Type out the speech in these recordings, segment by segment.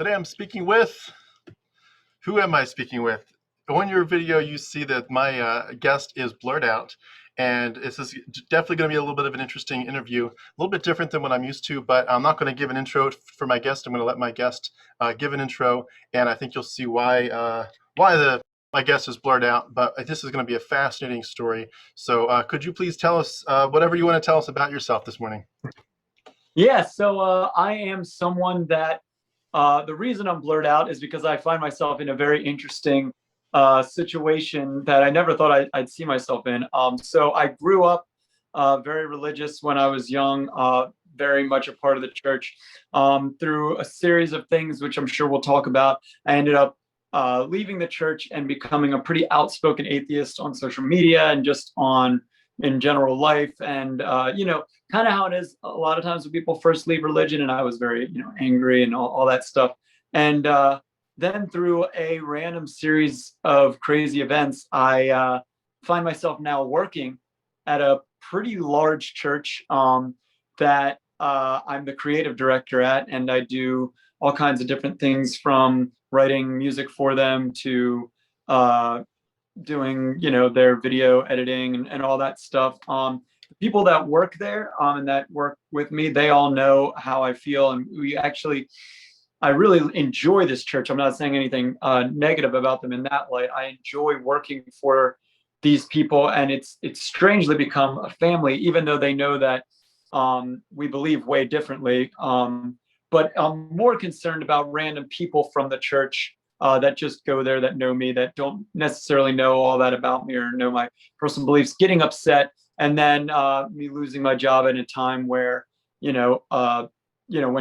Today I'm speaking with, who am I speaking with? On your video, you see that my guest is blurred out, and this is definitely going to be a little bit of an interesting interview, a little bit different than what I'm used to, but I'm not going to give an intro for my guest. I'm going to let my guest give an intro, and I think you'll see why my guest is blurred out, but this is going to be a fascinating story. So could you please tell us whatever you want to tell us about yourself this morning? Yeah, so I am someone that the reason I'm blurred out is because I find myself in a very interesting situation that I never thought I'd see myself in. So I grew up very religious when I was young, very much a part of the church. Through a series of things, which I'm sure we'll talk about, I ended up leaving the church and becoming a pretty outspoken atheist on social media and just in general life. And, kind of how it is a lot of times when people first leave religion. And I was very, angry and all that stuff. And then through a random series of crazy events, I find myself now working at a pretty large church that I'm the creative director at. And I do all kinds of different things, from writing music for them to doing their video editing and all that stuff. The people that work there and that work with me, they all know how I feel, and I really enjoy this church. I'm not saying anything negative about them in that light. I enjoy working for these people, and it's strangely become a family, even though they know that we believe way differently. But I'm more concerned about random people from the church that just go there, that know me, that don't necessarily know all that about me or know my personal beliefs, getting upset, and then me losing my job at a time where, when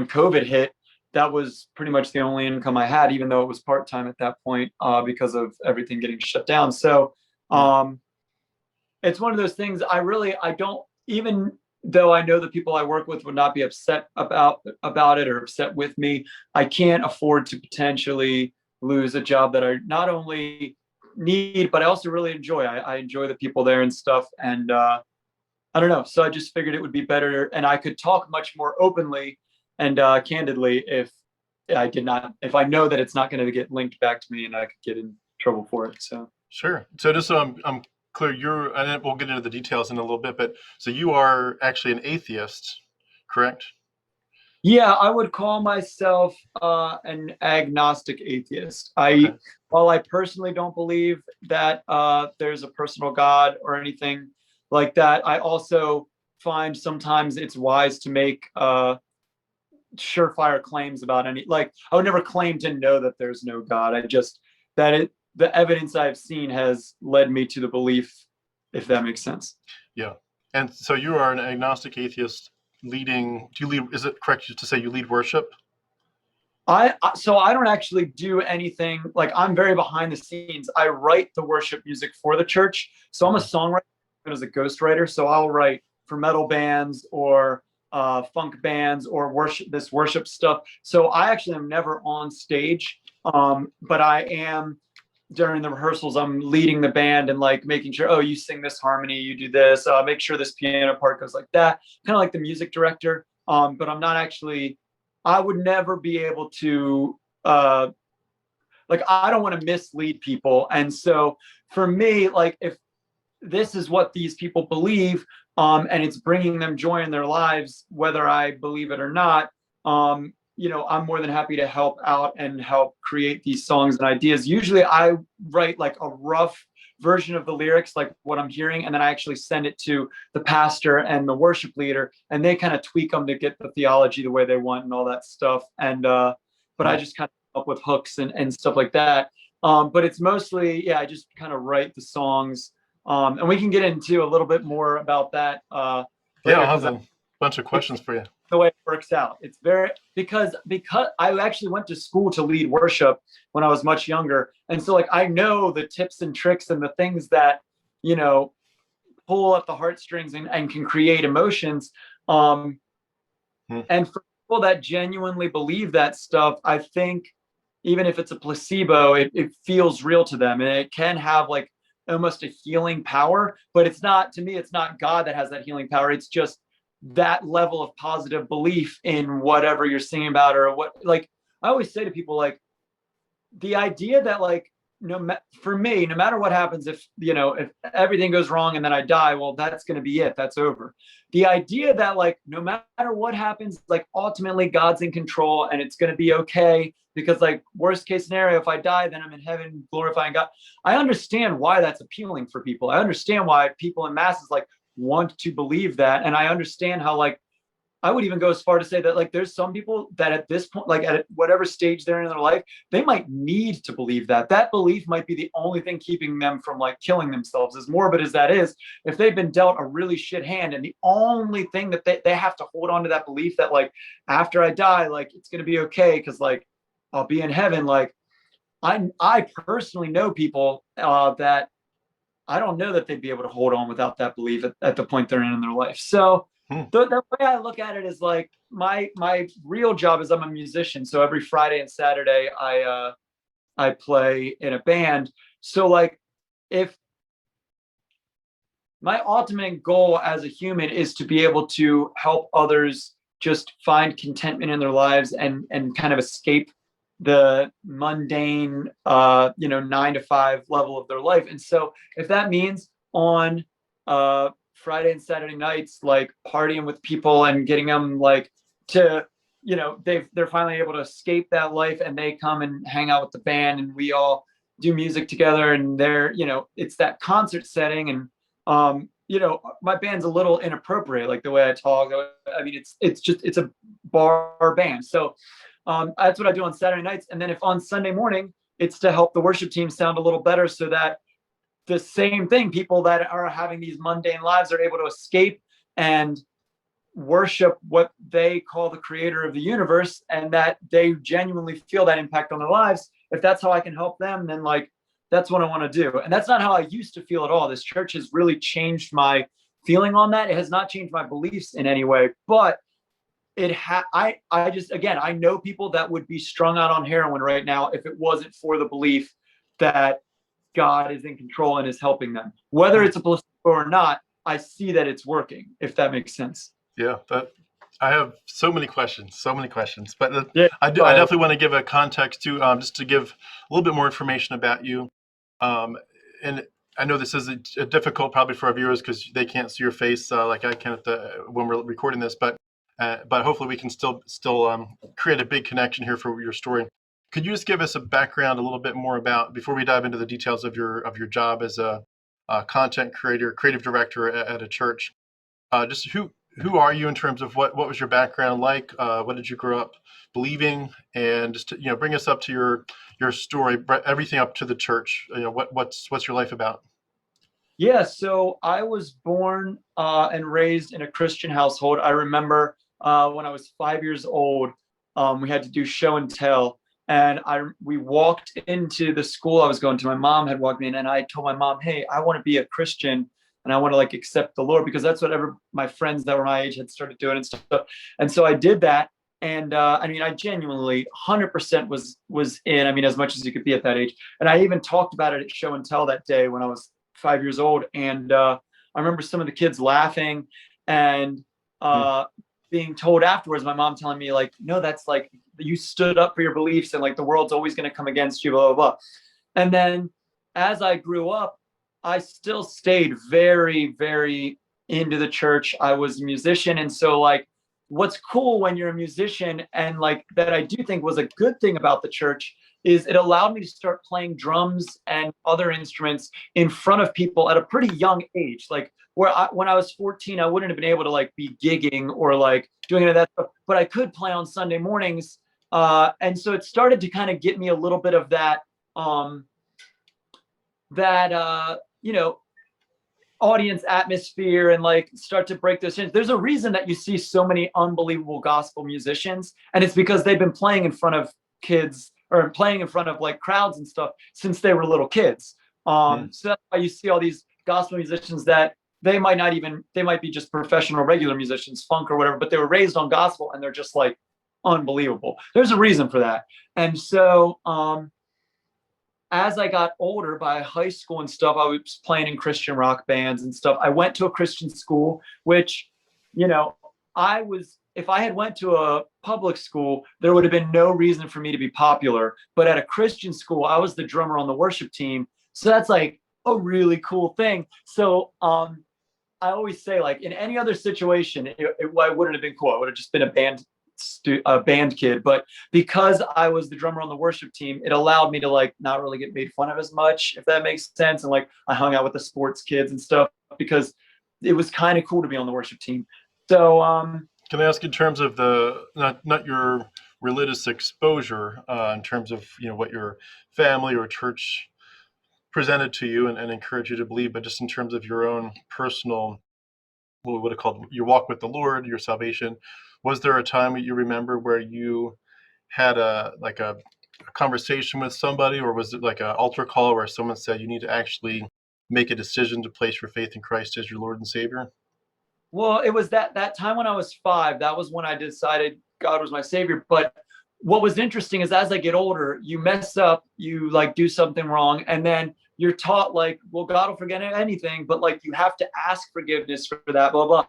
COVID hit, that was pretty much the only income I had, even though it was part-time at that point because of everything getting shut down. So it's one of those things I don't, even though I know the people I work with would not be upset about it or upset with me, I can't afford to potentially lose a job that I not only need, but I also really enjoy. I enjoy the people there and stuff. And I don't know. So I just figured it would be better, and I could talk much more openly and candidly if I know that it's not going to get linked back to me and I could get in trouble for it. So Sure. So just so I'm clear, and we'll get into the details in a little bit, but so you are actually an atheist, correct? yeah, I would call myself an agnostic atheist. Okay. While I personally don't believe that there's a personal God or anything like that, I also find sometimes it's wise to make surefire claims about like, I would never claim to know that there's no God. The evidence I've seen has led me to the belief, if that makes sense. Yeah. And so you are an agnostic atheist is it correct to say you lead worship? So I don't actually do anything, like, I'm very behind the scenes. I write the worship music for the church. So I'm a songwriter as a ghostwriter. So I'll write for metal bands or funk bands or worship stuff. So I actually am never on stage, but I am, during the rehearsals, I'm leading the band and like making sure, oh, you sing this harmony, you do this, make sure this piano part goes like that, kind of like the music director. But I'm not actually, I would never be able to, I don't want to mislead people. And so for me, like, if this is what these people believe, and it's bringing them joy in their lives, whether I believe it or not, I'm more than happy to help out and help create these songs and ideas. Usually I write like a rough version of the lyrics, like what I'm hearing, and then I actually send it to the pastor and the worship leader, and they kind of tweak them to get the theology the way they want and all that stuff. And but I just kind of come up with hooks and stuff like that. But it's mostly, yeah, I just kind of write the songs. And we can get into a little bit more about that Yeah, I'll have a bunch of questions for you. The way it works out. It's because I actually went to school to lead worship when I was much younger. And so, like, I know the tips and tricks and the things that, pull at the heartstrings and can create emotions. And for people that genuinely believe that stuff, I think even if it's a placebo, it feels real to them, and it can have like almost a healing power. But it's not, to me, it's not God that has that healing power. It's just that level of positive belief in whatever you're singing about, or what, like, I always say to people, like, the idea that, like, for me, no matter what happens, if if everything goes wrong and then I die, well, that's going to be it. That's over. The idea that, like, no matter what happens, like, ultimately God's in control and it's going to be okay, because, like, worst case scenario, if I die, then I'm in heaven glorifying God. I understand why that's appealing for people. I understand why people in masses, like, want to believe that, and I understand how, like, I would even go as far to say that, like, there's some people that at this point, like, at whatever stage they're in their life, they might need to believe that. That belief might be the only thing keeping them from, like, killing themselves. As morbid as that is, if they've been dealt a really shit hand, and the only thing that they have to hold on to that belief that, like, after I die, like, it's gonna be okay because, like, I'll be in heaven. Like, I personally know people that I don't know that they'd be able to hold on without that belief at the point they're in their life. So Hmm. the way I look at it is, like, my real job is I'm a musician. So every Friday and Saturday I play in a band. So, like, if my ultimate goal as a human is to be able to help others just find contentment in their lives and kind of escape the mundane 9 to 5 level of their life. And so if that means on Friday and Saturday nights, like, partying with people and getting them, like, to they're finally able to escape that life and they come and hang out with the band and we all do music together, and they're it's that concert setting. And my band's a little inappropriate, like the way I talk. I mean, it's a bar band. So that's what I do on Saturday nights. And then if on Sunday morning, it's to help the worship team sound a little better, so that the same thing, people that are having these mundane lives are able to escape and worship what they call the creator of the universe, and that they genuinely feel that impact on their lives. If that's how I can help them, then, like, that's what I want to do. And that's not how I used to feel at all. This church has really changed my feeling on that. It has not changed my beliefs in any way, but I just, again, I know people that would be strung out on heroin right now if it wasn't for the belief that God is in control and is helping them. Whether it's a placebo or not, I see that it's working, if that makes sense. Yeah, I have so many questions, but Yeah, I definitely want to give a context to, just to give a little bit more information about you. And I know this is a difficult probably for our viewers because they can't see your face like I can when we're recording this, but hopefully we can still create a big connection here for your story. Could you just give us a background a little bit more about, before we dive into the details of your job as a content creator, creative director at a church? Just who are you in terms of what was your background like? What did you grow up believing? And just to, bring us up to your story, everything up to the church. What's your life about? Yeah, so I was born and raised in a Christian household. I remember when I was 5 years old, we had to do show and tell, and we walked into the school I was going to. My mom had walked me in, and I told my mom, "Hey, I want to be a Christian, and I want to, like, accept the Lord," because that's what my friends that were my age had started doing and stuff. And so I did that, and I mean, I genuinely 100% was in. I mean, as much as you could be at that age. And I even talked about it at show and tell that day when I was 5 years old. And I remember some of the kids laughing and being told afterwards, my mom telling me, like, "No, that's, like, you stood up for your beliefs, and, like, the world's always going to come against you, blah, blah, blah." And then as I grew up, I still stayed very, very into the church. I was a musician. And so, like, what's cool when you're a musician, and, like, that I do think was a good thing about the church, is it allowed me to start playing drums and other instruments in front of people at a pretty young age. Like, when I was 14, I wouldn't have been able to, like, be gigging or, like, doing any of that stuff, but I could play on Sunday mornings. And so it started to kind of get me a little bit of that, audience atmosphere, and, like, start to break those chains. There's a reason that you see so many unbelievable gospel musicians, and it's because they've been playing in front of kids, or playing in front of, like, crowds and stuff, since they were little kids. So that's why you see all these gospel musicians that they might be just professional regular musicians, funk or whatever, but they were raised on gospel and they're just, like, unbelievable. There's a reason for that. And so as I got older, by high school and stuff, I was playing in Christian rock bands and stuff. I went to a Christian school, which, I was if I had went to a public school, there would have been no reason for me to be popular. But at a Christian school, I was the drummer on the worship team. So that's like a really cool thing. So I always say, like, in any other situation, it wouldn't have been cool. I would have just been a band kid. But because I was the drummer on the worship team, it allowed me to like not really get made fun of as much, if that makes sense. And like I hung out with the sports kids and stuff because it was kind of cool to be on the worship team. So Can I ask in terms of the not your religious exposure, in terms of what your family or church presented to you and encouraged you to believe, but just in terms of your own personal, what we would have called your walk with the Lord, your salvation, was there a time that you remember where you had a conversation with somebody, or was it like an altar call where someone said you need to actually make a decision to place your faith in Christ as your Lord and Savior? well, it was that time when I was 5. That was when I decided God was my savior. But what was interesting is as I get older, you mess up, you like do something wrong, and then you're taught like, well, God will forget anything, but like you have to ask forgiveness for that, blah blah.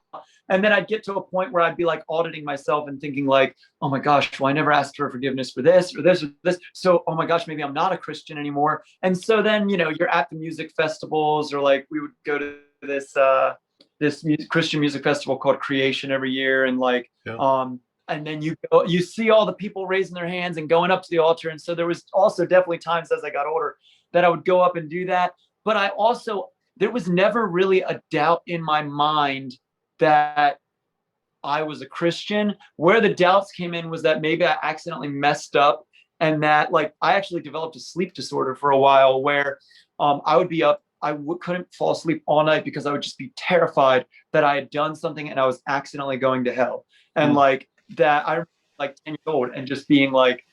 And then I'd get to a point where I'd be like auditing myself and thinking like, oh my gosh, well, I never asked for forgiveness for this or this or this. So, oh my gosh, maybe I'm not a Christian anymore. And so then, you're at the music festivals, or like we would go to this Christian music festival called Creation every year, and like Yeah. and then you see all the people raising their hands and going up to the altar. And so there was also definitely times as I got older that I would go up and do that. But there was never really a doubt in my mind that I was a Christian. Where the doubts came in was that maybe I accidentally messed up, and that like I actually developed a sleep disorder for a while where I would be up. Couldn't fall asleep all night because I would just be terrified that I had done something and I was accidentally going to hell. And like that, I like 10 years old and just being like,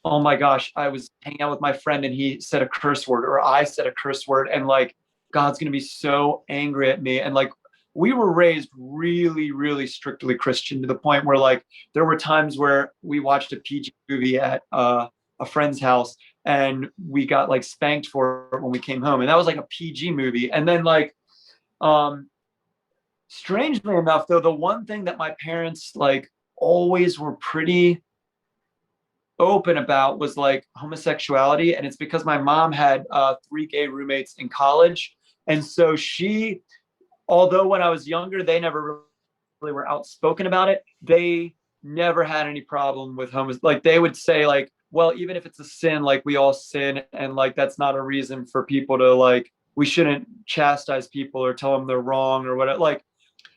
oh my gosh, I was hanging out with my friend and he said a curse word, or I said a curse word, and like God's gonna be so angry at me. And like we were raised really, really strictly Christian, to the point where like there were times where we watched a PG movie at a friend's house and we got like spanked for it when we came home, and that was like a PG movie. And then like strangely enough, though, the one thing that my parents like always were pretty open about was like homosexuality. And it's because my mom had 3 gay roommates in college. And so although when I was younger, they never really were outspoken about it, they never had any problem with like they would say like, well, even if it's a sin, like we all sin, and like that's not a reason for people to like, we shouldn't chastise people or tell them they're wrong or whatever. Like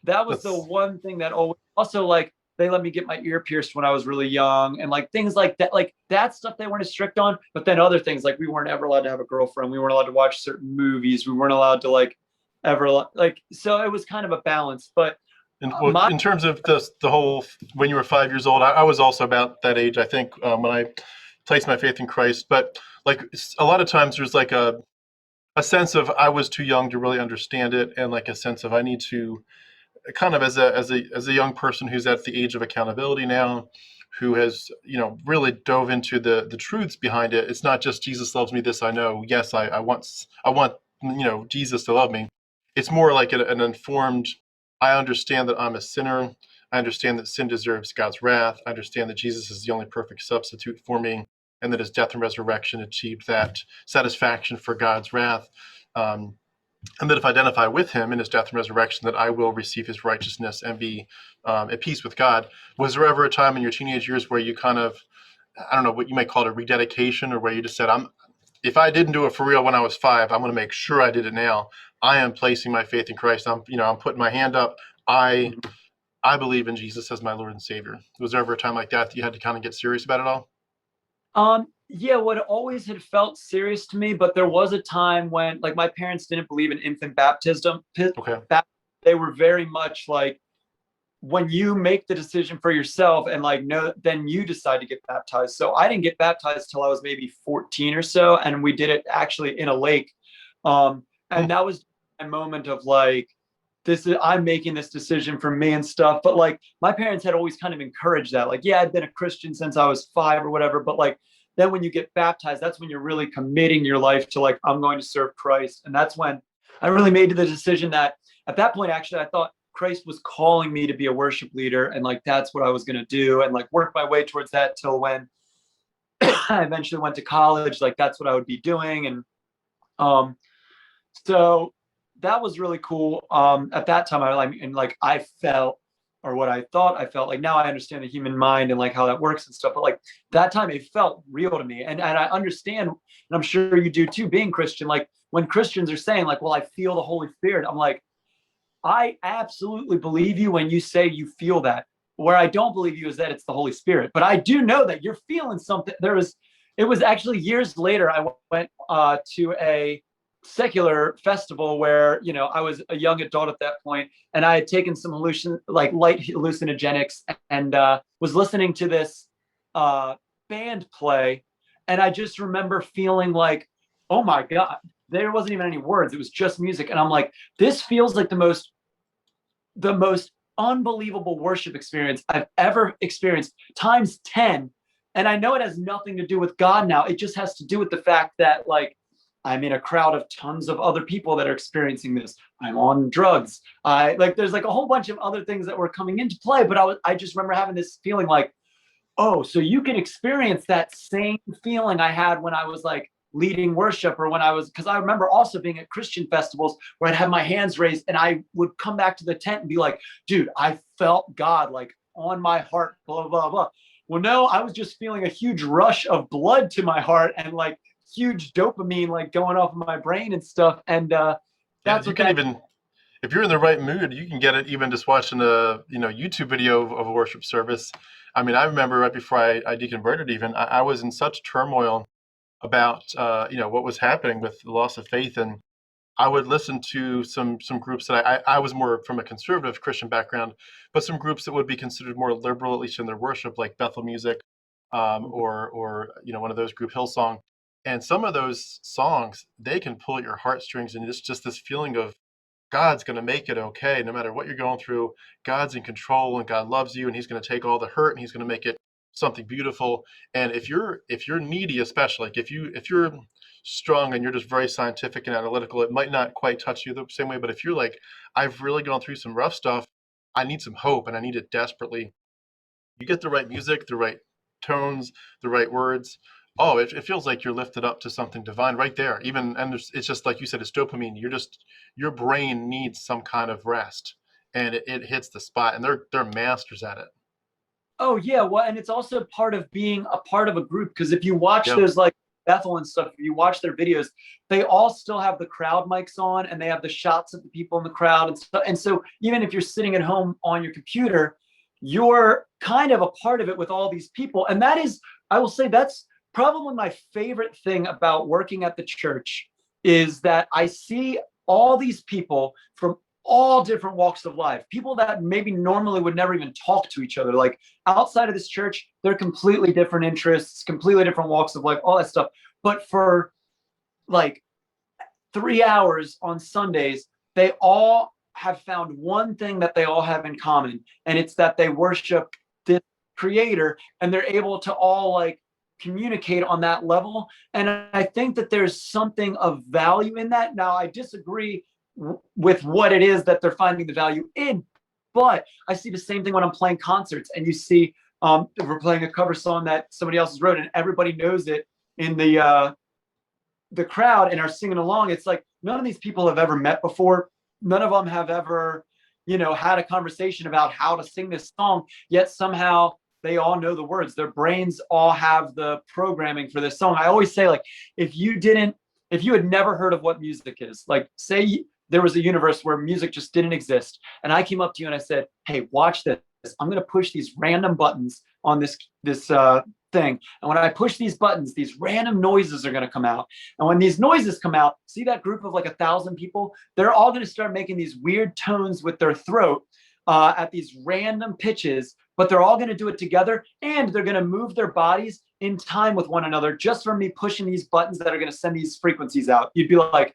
that was the one thing that also like they let me get my ear pierced when I was really young, and like things like that stuff they weren't as strict on. But then other things like we weren't ever allowed to have a girlfriend, we weren't allowed to watch certain movies, we weren't allowed to like ever like, so it was kind of a balance. But in terms of the whole, when you were 5 years old, I was also about that age, I think, when I placed my faith in Christ. But like a lot of times there's like a sense of I was too young to really understand it, and like a sense of I need to kind of as a young person who's at the age of accountability now, who has really dove into the truths behind it. It's not just Jesus loves me, this I know. Yes, I want Jesus to love me. It's more like an informed, I understand that I'm a sinner. I understand that sin deserves God's wrath. I understand that Jesus is the only perfect substitute for me, and that his death and resurrection achieved that satisfaction for God's wrath. And that if I identify with him in his death and resurrection, that I will receive his righteousness and be at peace with God. Was there ever a time in your teenage years where you kind of, I don't know, what you might call it a rededication, or where you just said, if I didn't do it for real when I was 5, I'm going to make sure I did it now. I am placing my faith in Christ. I'm putting my hand up. I believe in Jesus as my Lord and Savior. Was there ever a time like that you had to kind of get serious about it all? Yeah, what always had felt serious to me, but there was a time when like my parents didn't believe in infant baptism. Okay. They were very much like, when you make the decision for yourself and like no, then you decide to get baptized. So I didn't get baptized till I was maybe 14 or so, and we did it actually in a lake. And that was a moment of like, I'm making this decision for me and stuff. But like my parents had always kind of encouraged that. Like, yeah, I'd been a Christian since I was 5 or whatever, but like then when you get baptized, that's when you're really committing your life to like, I'm going to serve Christ. And that's when I really made the decision that at that point, actually, I thought Christ was calling me to be a worship leader, and like that's what I was gonna do, and like work my way towards that till when I eventually went to college. Like that's what I would be doing, and um, so that was really cool. At that time, I felt, or what I thought I felt, like now I understand the human mind and like how that works and stuff. But like that time, it felt real to me, and I understand, and I'm sure you do too, being Christian. Like when Christians are saying like, "Well, I feel the Holy Spirit," I'm like, I absolutely believe you when you say you feel that. Where I don't believe you is that it's the Holy Spirit. But I do know that you're feeling something. It was actually years later, I went to a secular festival where, I was a young adult at that point, and I had taken some light hallucinogenics, and was listening to this band play. And I just remember feeling like, oh my God, there wasn't even any words. It was just music. And I'm like, this feels like the most unbelievable worship experience I've ever experienced times 10. And I know it has nothing to do with God now. It just has to do with the fact that like I'm in a crowd of tons of other people that are experiencing this. I'm on drugs. There's like a whole bunch of other things that were coming into play, but I just remember having this feeling like, oh, so you can experience that same feeling I had when I was like leading worship, or because I remember also being at Christian festivals where I'd have my hands raised and I would come back to the tent and be like, dude, I felt God like on my heart, blah, blah, blah. Well, no, I was just feeling a huge rush of blood to my heart and like huge dopamine like going off of my brain and stuff. And that's you can even, if you're in the right mood, you can get it even just watching a YouTube video of a worship service. I mean, I remember right before I deconverted, even I was in such turmoil about what was happening with the loss of faith, and I would listen to some groups that I was more from a conservative Christian background, but some groups that would be considered more liberal, at least in their worship, like Bethel Music, or one of those group, Hillsong. And some of those songs, they can pull at your heartstrings, and it's just this feeling of God's going to make it okay, no matter what you're going through. God's in control, and God loves you, and He's going to take all the hurt, and He's going to make it something beautiful. And if you're needy, especially like if you're strong and you're just very scientific and analytical, it might not quite touch you the same way. But if you're like, I've really gone through some rough stuff, I need some hope and I need it desperately, you get the right music, the right tones, the right words. Oh, it feels like you're lifted up to something divine right there. It's just like you said, it's dopamine. Your brain needs some kind of rest, and it hits the spot, and they're masters at it. Oh yeah, well, and it's also part of being a part of a group, because if you watch Yep. those like Bethel and stuff, if you watch their videos, they all still have the crowd mics on, and they have the shots of the people in the crowd and stuff. And so even if you're sitting at home on your computer, you're kind of a part of it with all these people. And that is, I will say, that's probably my favorite thing about working at the church, is that I see all these people from all different walks of life, people that maybe normally would never even talk to each other. Like outside of this church, they're completely different interests, completely different walks of life, all that stuff. But for like 3 hours on Sundays, they all have found one thing that they all have in common. And it's that they worship this creator, and they're able to all like communicate on that level. And I think that there's something of value in that. Now, I disagree with what it is that they're finding the value in, but I see the same thing when I'm playing concerts, and you see we're playing a cover song that somebody else has wrote, and everybody knows it in the crowd and are singing along. It's like none of these people have ever met before. None of them have ever had a conversation about how to sing this song, yet somehow they all know the words. Their brains all have the programming for this song. I always say, like, if you had never heard of what music is, like say there was a universe where music just didn't exist, and I came up to you and I said, hey, watch this. I'm going to push these random buttons on this thing. And when I push these buttons, these random noises are going to come out. And when these noises come out, see that group of like 1,000 people? They're all going to start making these weird tones with their throat at these random pitches, but they're all going to do it together, and they're going to move their bodies in time with one another just from me pushing these buttons that are going to send these frequencies out. You'd be like,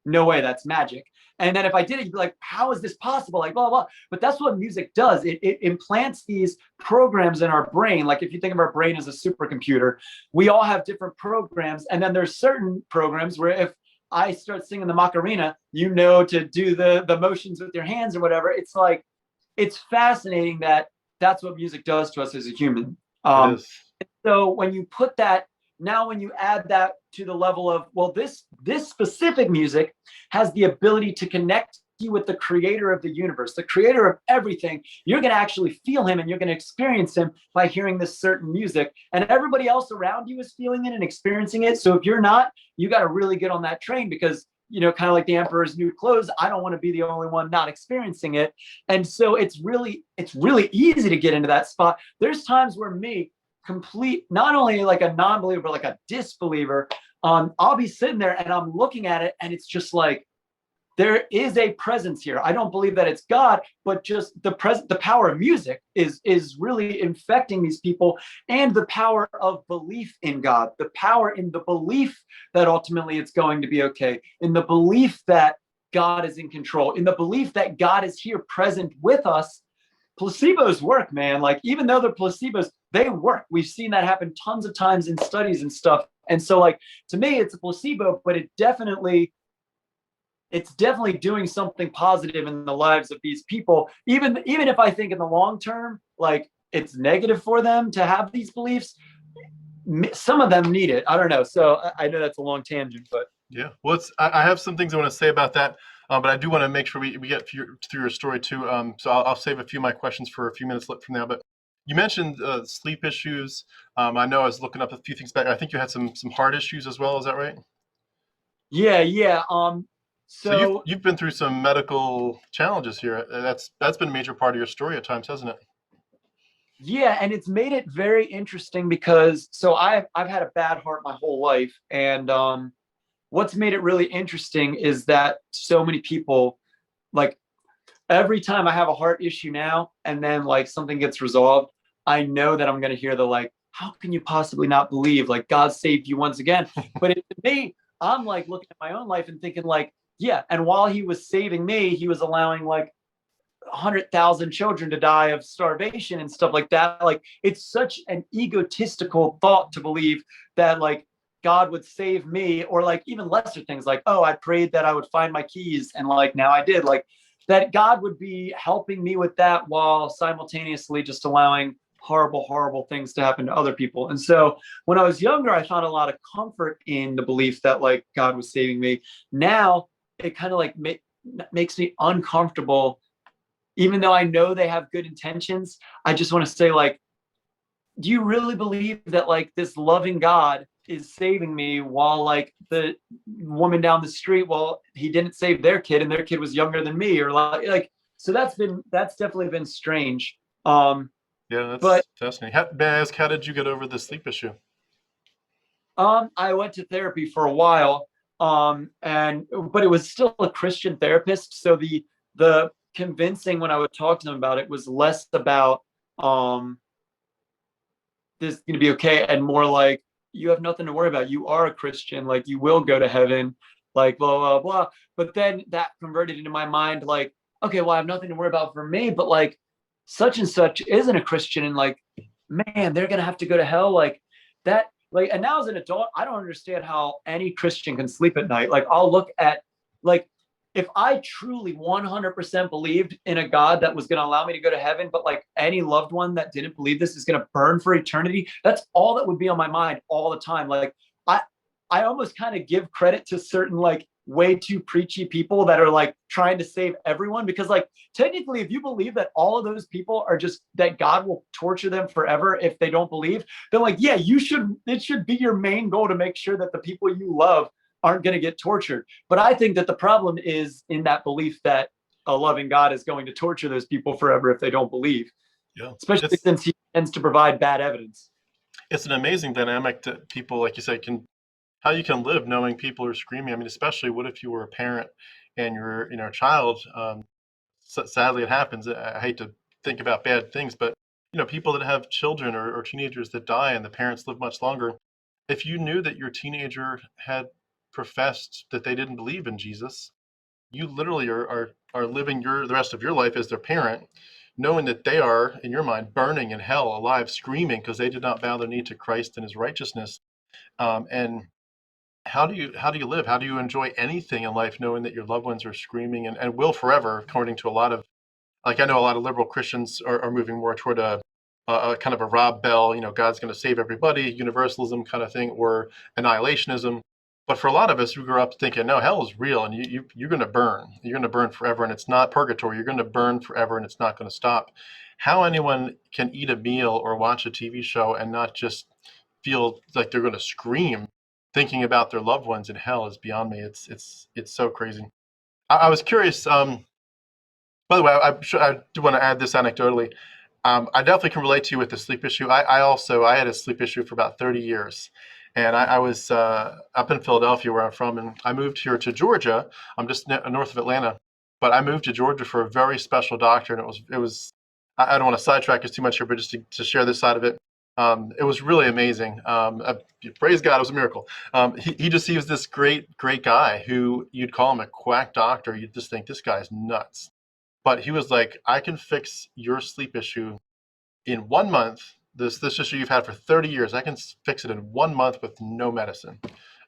no way, that's magic. And then if I did it, you'd be like, how is this possible? Like, blah, blah. But that's what music does. It implants these programs in our brain. Like if you think of our brain as a supercomputer, we all have different programs. And then there's certain programs where if I start singing the Macarena, you know, to do the motions with your hands or whatever. It's like, it's fascinating that that's what music does to us as a human. It Um, is. so when you put that, now when you add that to the level of, well, this specific music has the ability to connect you with the creator of the universe, the creator of everything. You're going to actually feel him and you're going to experience him by hearing this certain music, and everybody else around you is feeling it and experiencing it. So if you're not, you got to really get on that train, because, you know, kind of like the emperor's new clothes, I don't want to be the only one not experiencing it. And so it's really easy to get into that spot. There's times where me, complete, not only like a non-believer but like a disbeliever, I'll be sitting there and I'm looking at it and it's just like, there is a presence here. I don't believe that it's God, but just the power of music is really infecting these people, and the power of belief in God, the power in the belief that ultimately it's going to be okay, in the belief that God is in control, in the belief that God is here present with us. Placebos work, man. Like, even though they're placebos, they work. We've seen that happen tons of times in studies and stuff. And so, like, to me, it's a placebo, but it's definitely doing something positive in the lives of these people. Even if I think in the long term, like, it's negative for them to have these beliefs, some of them need it. I don't know. So I know that's a long tangent, but Yeah. Well, I have some things I want to say about that, but I do want to make sure we get through your story too. So I'll save a few of my questions for a few minutes left from now. But you mentioned sleep issues. I know I was looking up a few things back. I think you had some heart issues as well. Is that right? yeah. So you've So you've been through some medical challenges here. That's been a major part of your story at times, hasn't it? yeah, and it's made it very interesting because, so I've had a bad heart my whole life, and what's made it really interesting is that so many people, like, every time I have a heart issue now and then like something gets resolved, I know that I'm going to hear the, like, how can you possibly not believe, like, God saved you once again? But to me, I'm like looking at my own life and thinking, like, yeah, and while he was saving me, he was allowing like 100,000 children to die of starvation and stuff like that. Like, it's such an egotistical thought to believe that, like, God would save me, or like even lesser things like, oh, I prayed that I would find my keys and like now I did. Like, that God would be helping me with that while simultaneously just allowing horrible things to happen to other people. And so when I was younger, I found a lot of comfort in the belief that like God was saving me. Now it kind of like makes me uncomfortable, even though I know they have good intentions. I just want to say, like, do you really believe that like this loving God is saving me while like the woman down the street, well, he didn't save their kid and their kid was younger than me, or like, so that's definitely been strange. Yeah, But that's fascinating. May I ask, how did you get over the sleep issue? I went to therapy for a while, and but it was still a Christian therapist, so the convincing when I would talk to them about it was less about um this is going to be okay, and more like, you have nothing to worry about, you are a Christian, like, you will go to heaven, like, blah blah blah. But then that converted into my mind, like, okay, well, I have nothing to worry about for me, but like, such and such isn't a Christian, and like, man, they're going to have to go to hell, like that. Like, and now as an adult, I don't understand how any Christian can sleep at night. Like, I'll look at, like, if I truly 100% believed in a God that was going to allow me to go to heaven, but like any loved one that didn't believe this is going to burn for eternity, that's all that would be on my mind all the time. Like, I, I almost kind of give credit to certain like way too preachy people that are like trying to save everyone, because like, technically, if you believe that all of those people are just, that God will torture them forever if they don't believe, then like, yeah, it should be your main goal to make sure that the people you love aren't going to get tortured. But I think that the problem is in that belief that a loving God is going to torture those people forever if they don't believe, Yeah, especially since he tends to provide bad evidence. it's an amazing dynamic that people, like you said, can how you can live knowing people are screaming. I mean, especially what if you were a parent and you're, a child. Sadly, it happens. I hate to think about bad things, but people that have children or teenagers that die and the parents live much longer. If you knew that your teenager had professed that they didn't believe in Jesus, you literally are living the rest of your life as their parent, knowing that they are, in your mind, burning in hell, alive, screaming because they did not bow their knee to Christ and His righteousness. And how do you live? How do you enjoy anything in life knowing that your loved ones are screaming and will forever, according to a lot of, like, I know a lot of liberal Christians are moving more toward a kind of a Rob Bell, God's going to save everybody, universalism kind of thing, or annihilationism. But for a lot of us, we grew up thinking, no, hell is real, and you're going to burn. You're going to burn forever, and it's not purgatory. You're going to burn forever, and it's not going to stop. How anyone can eat a meal or watch a TV show and not just feel like they're going to scream thinking about their loved ones in hell is beyond me. It's so crazy. I was curious. By the way, I do want to add this anecdotally. I definitely can relate to you with the sleep issue. I had a sleep issue for about 30 years, and I was up in Philadelphia where I'm from, and I moved here to Georgia. I'm just north of Atlanta, but I moved to Georgia for a very special doctor, and it was. I don't want to sidetrack us too much here, but just to share this side of it. It was really amazing. Praise God, it was a miracle. He was this great guy who you'd call him a quack doctor. You'd just think this guy's nuts. But he was like, I can fix your sleep issue in 1 month. This issue you've had for 30 years, I can fix it in 1 month with no medicine.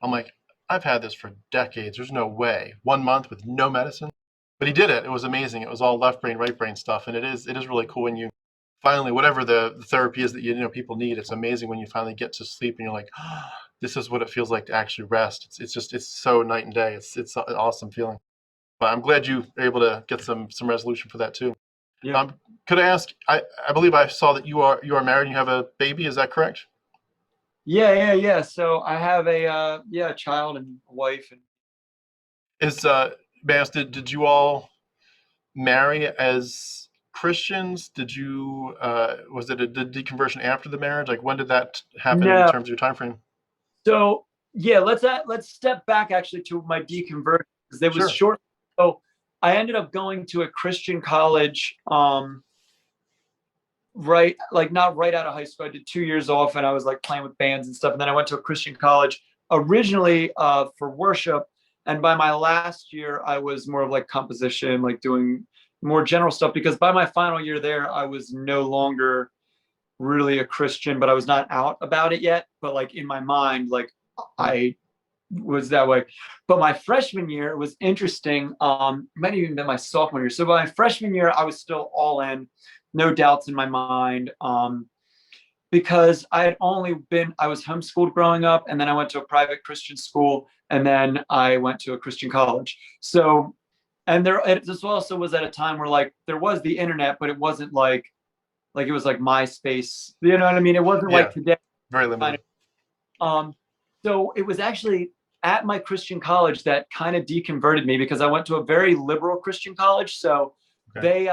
I'm like, I've had this for decades. There's no way. 1 month with no medicine. But he did it. It was amazing. It was all left brain, right brain stuff. And it is really cool when you finally, whatever the therapy is that people need, it's amazing when you finally get to sleep and you're like, oh, this is what it feels like to actually rest. It's so night and day. It's an awesome feeling. But I'm glad you were able to get some resolution for that too. Yeah. Could I ask? I believe I saw that you are married and you have a baby. Is that correct? Yeah. So I have a child and a wife. And Is may I ask, did you all marry as Christians? Did you was it a deconversion after the marriage? Like when did that happen in no, terms of your time frame? so yeah, let's step back actually to my deconversion because it was Sure. short. So I ended up going to a Christian college. Right, like not right out of high school. I did 2 years off and I was like playing with bands and stuff. And then I went to a Christian college originally for worship. And by my last year, I was more of like composition, like doing more general stuff because by my final year there, I was no longer really a Christian, but I was not out about it yet. But like in my mind, like I was that way. But my freshman year, it was interesting. Might have even been my sophomore year. So by my freshman year, I was still all in, no doubts in my mind. Because I was homeschooled growing up, and then I went to a private Christian school, and then I went to a Christian college. So, and this also was at a time where like there was the internet, but it wasn't like it was like MySpace. You know what I mean? It wasn't Yeah. like today. Very limited. Um, so it was actually at my Christian college that kind of deconverted me because I went to a very liberal Christian college. So Okay.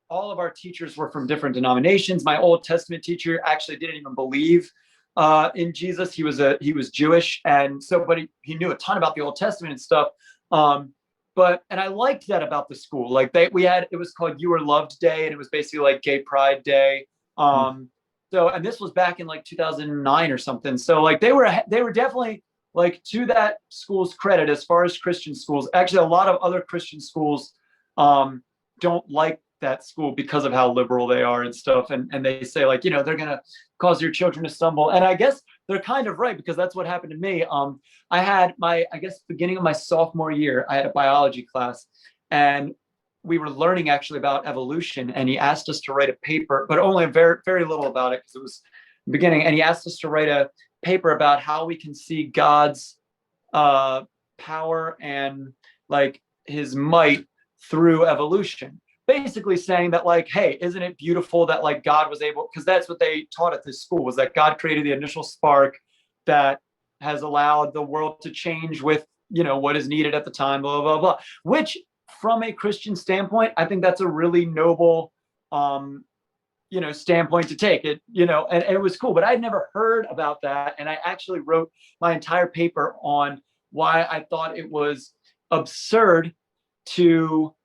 all of our teachers were from different denominations. My Old Testament teacher actually didn't even believe in Jesus. He was Jewish, and so but he knew a ton about the Old Testament and stuff. And I liked that about the school. Like it was called You Are Loved Day, and it was basically like Gay Pride Day. Hmm. And this was back in like 2009 or something. So like they were definitely like to that school's credit as far as Christian schools. Actually, a lot of other Christian schools don't like that school because of how liberal they are and stuff. And they say like, they're going to cause your children to stumble. And I guess they're kind of right because that's what happened to me. I had I guess beginning of my sophomore year, I had a biology class and we were learning actually about evolution, and he asked us to write a paper, but only very, very little about it because it was the beginning. And he asked us to write a paper about how we can see God's power and like his might through evolution. Basically saying that like, hey, isn't it beautiful that like God was able, because that's what they taught at this school, was that God created the initial spark that has allowed the world to change with what is needed at the time, blah blah blah. Which from a Christian standpoint, I think that's a really noble standpoint to take it, and it was cool. But I'd never heard about that. And I actually wrote my entire paper on why I thought it was absurd to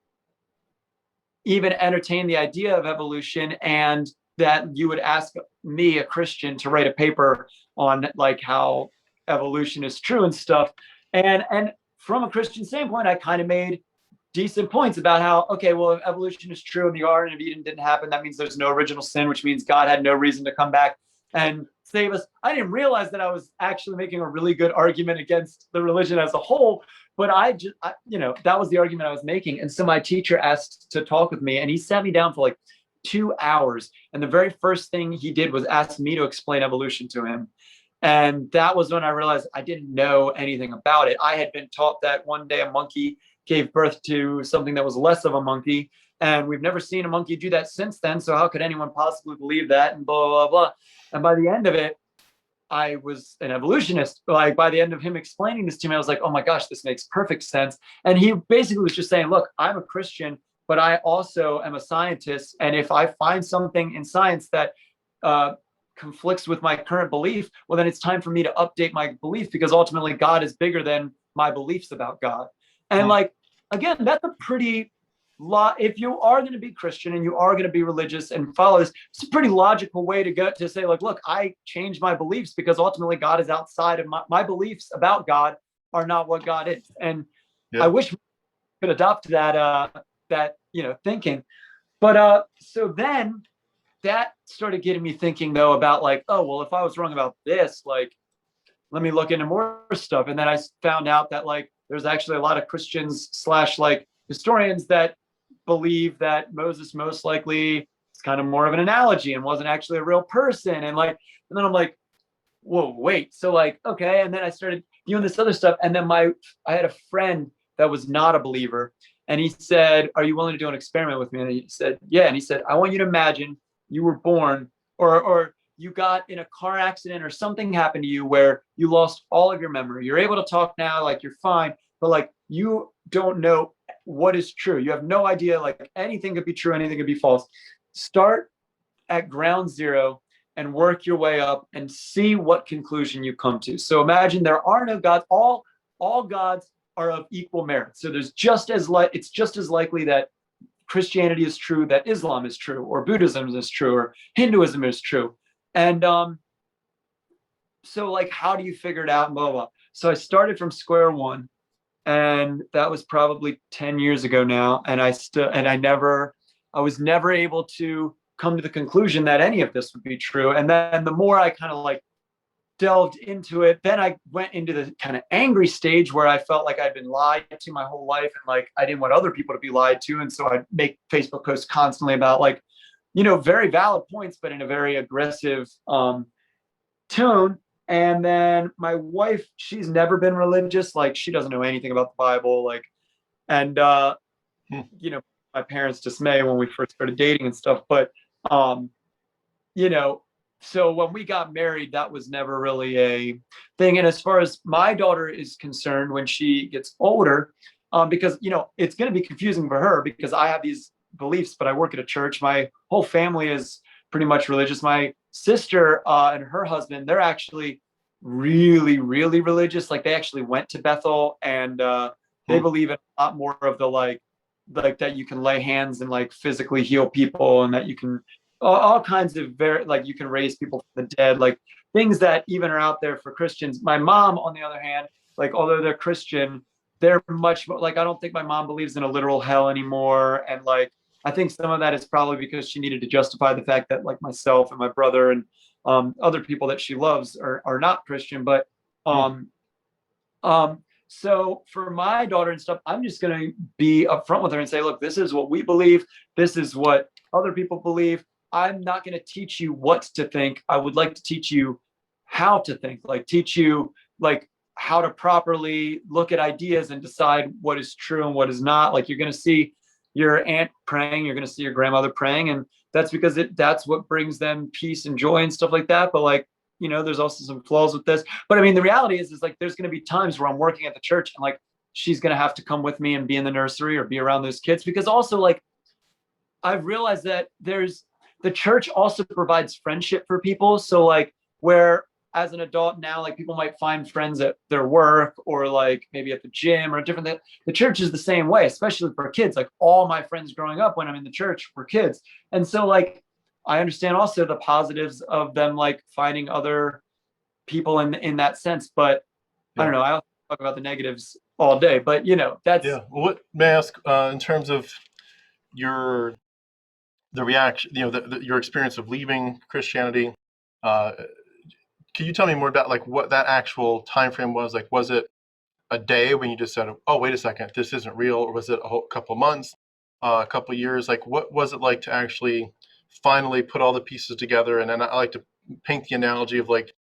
even entertain the idea of evolution, and that you would ask me, a Christian, to write a paper on like how evolution is true and stuff. And from a Christian standpoint, I kind of made decent points about how, okay, well, if evolution is true and the Garden of Eden didn't happen, that means there's no original sin, which means God had no reason to come back and save us. I didn't realize that I was actually making a really good argument against the religion as a whole, but that was the argument I was making. And so my teacher asked to talk with me, and he sat me down for like 2 hours. And the very first thing he did was ask me to explain evolution to him. And that was when I realized I didn't know anything about it. I had been taught that one day a monkey gave birth to something that was less of a monkey. And we've never seen a monkey do that since then. So how could anyone possibly believe that? And blah, blah, blah. And by the end of it, I was an evolutionist. Like by the end of him explaining this to me, I was like, oh my gosh, this makes perfect sense. And he basically was just saying, look, I'm a Christian, but I also am a scientist. And if I find something in science that conflicts with my current belief, well, then it's time for me to update my belief, because ultimately God is bigger than my beliefs about God. And like, again, that's a pretty lot. If you are going to be Christian and you are going to be religious and follow this, it's a pretty logical way to go to say, like, look, I changed my beliefs because ultimately God is outside of my beliefs about God are not what God is. And I wish we could adopt that thinking. But so then that started getting me thinking though about like, oh, well, if I was wrong about this, like, let me look into more stuff. And then I found out that like, there's actually a lot of Christians / like historians that believe that Moses most likely is kind of more of an analogy and wasn't actually a real person. And then I'm like, whoa, wait. So like, okay. And then I started doing this other stuff. And then I had a friend that was not a believer. And he said, are you willing to do an experiment with me? And he said, yeah. And he said, I want you to imagine you were born or you got in a car accident or something happened to you where you lost all of your memory. You're able to talk now, like you're fine, but like you don't know what is true. You have no idea, like anything could be true, anything could be false. Start at ground zero and work your way up and see what conclusion you come to. So imagine there are no gods. All gods are of equal merit. So there's it's just as likely that Christianity is true, that Islam is true, or Buddhism is true, or Hinduism is true. And so like, how do you figure it out? Blah, blah. So I started from square one, and that was probably 10 years ago now. And I was never able to come to the conclusion that any of this would be true. And then the more I kind of like delved into it, then I went into the kind of angry stage where I felt like I'd been lied to my whole life, and like I didn't want other people to be lied to. And so I'd make Facebook posts constantly about like, very valid points, but in a very aggressive tone. And then my wife, she's never been religious. Like she doesn't know anything about the Bible. Like, and my parents' dismay when we first started dating and stuff. But so when we got married, that was never really a thing. And as far as my daughter is concerned, when she gets older, because it's going to be confusing for her because I have these beliefs, but I work at a church. My whole family is pretty much religious. My sister and her husband, they're actually really, really religious. Like they actually went to Bethel, and they believe in a lot more of the like that you can lay hands and like physically heal people, and that you can all kinds of you can raise people from the dead, like things that even are out there for Christians. My mom, on the other hand, like although they're Christian, they're much more like, I don't think my mom believes in a literal hell anymore. And like, I think some of that is probably because she needed to justify the fact that like myself and my brother and other people that she loves are not Christian. But so for my daughter and stuff, I'm just going to be upfront with her and say, look, this is what we believe. This is what other people believe. I'm not going to teach you what to think. I would like to teach you how to think, like teach you like how to properly look at ideas and decide what is true and what is not. Like you're going to see your aunt praying, you're going to see your grandmother praying, and that's because that's what brings them peace and joy and stuff like that. But like, there's also some flaws with this. But I mean, the reality is like, there's going to be times where I'm working at the church and like, she's going to have to come with me and be in the nursery or be around those kids, because also like, I've realized that the church also provides friendship for people. So like, where as an adult now, like people might find friends at their work or like maybe at the gym or different thing. The church is the same way, especially for kids. Like all my friends growing up when I'm in the church were kids. And so like, I understand also the positives of them like finding other people in that sense. But I don't know. I also talk about the negatives all day, but that's. Yeah. Well, what may I ask in terms of the reaction, your experience of leaving Christianity, Uh, can you tell me more about like what that actual time frame was? Like, was it a day when you just said, "Oh, wait a second, this isn't real," or was it a whole couple months, a couple years? Like, what was it like to actually finally put all the pieces together? And then I like to paint the analogy of like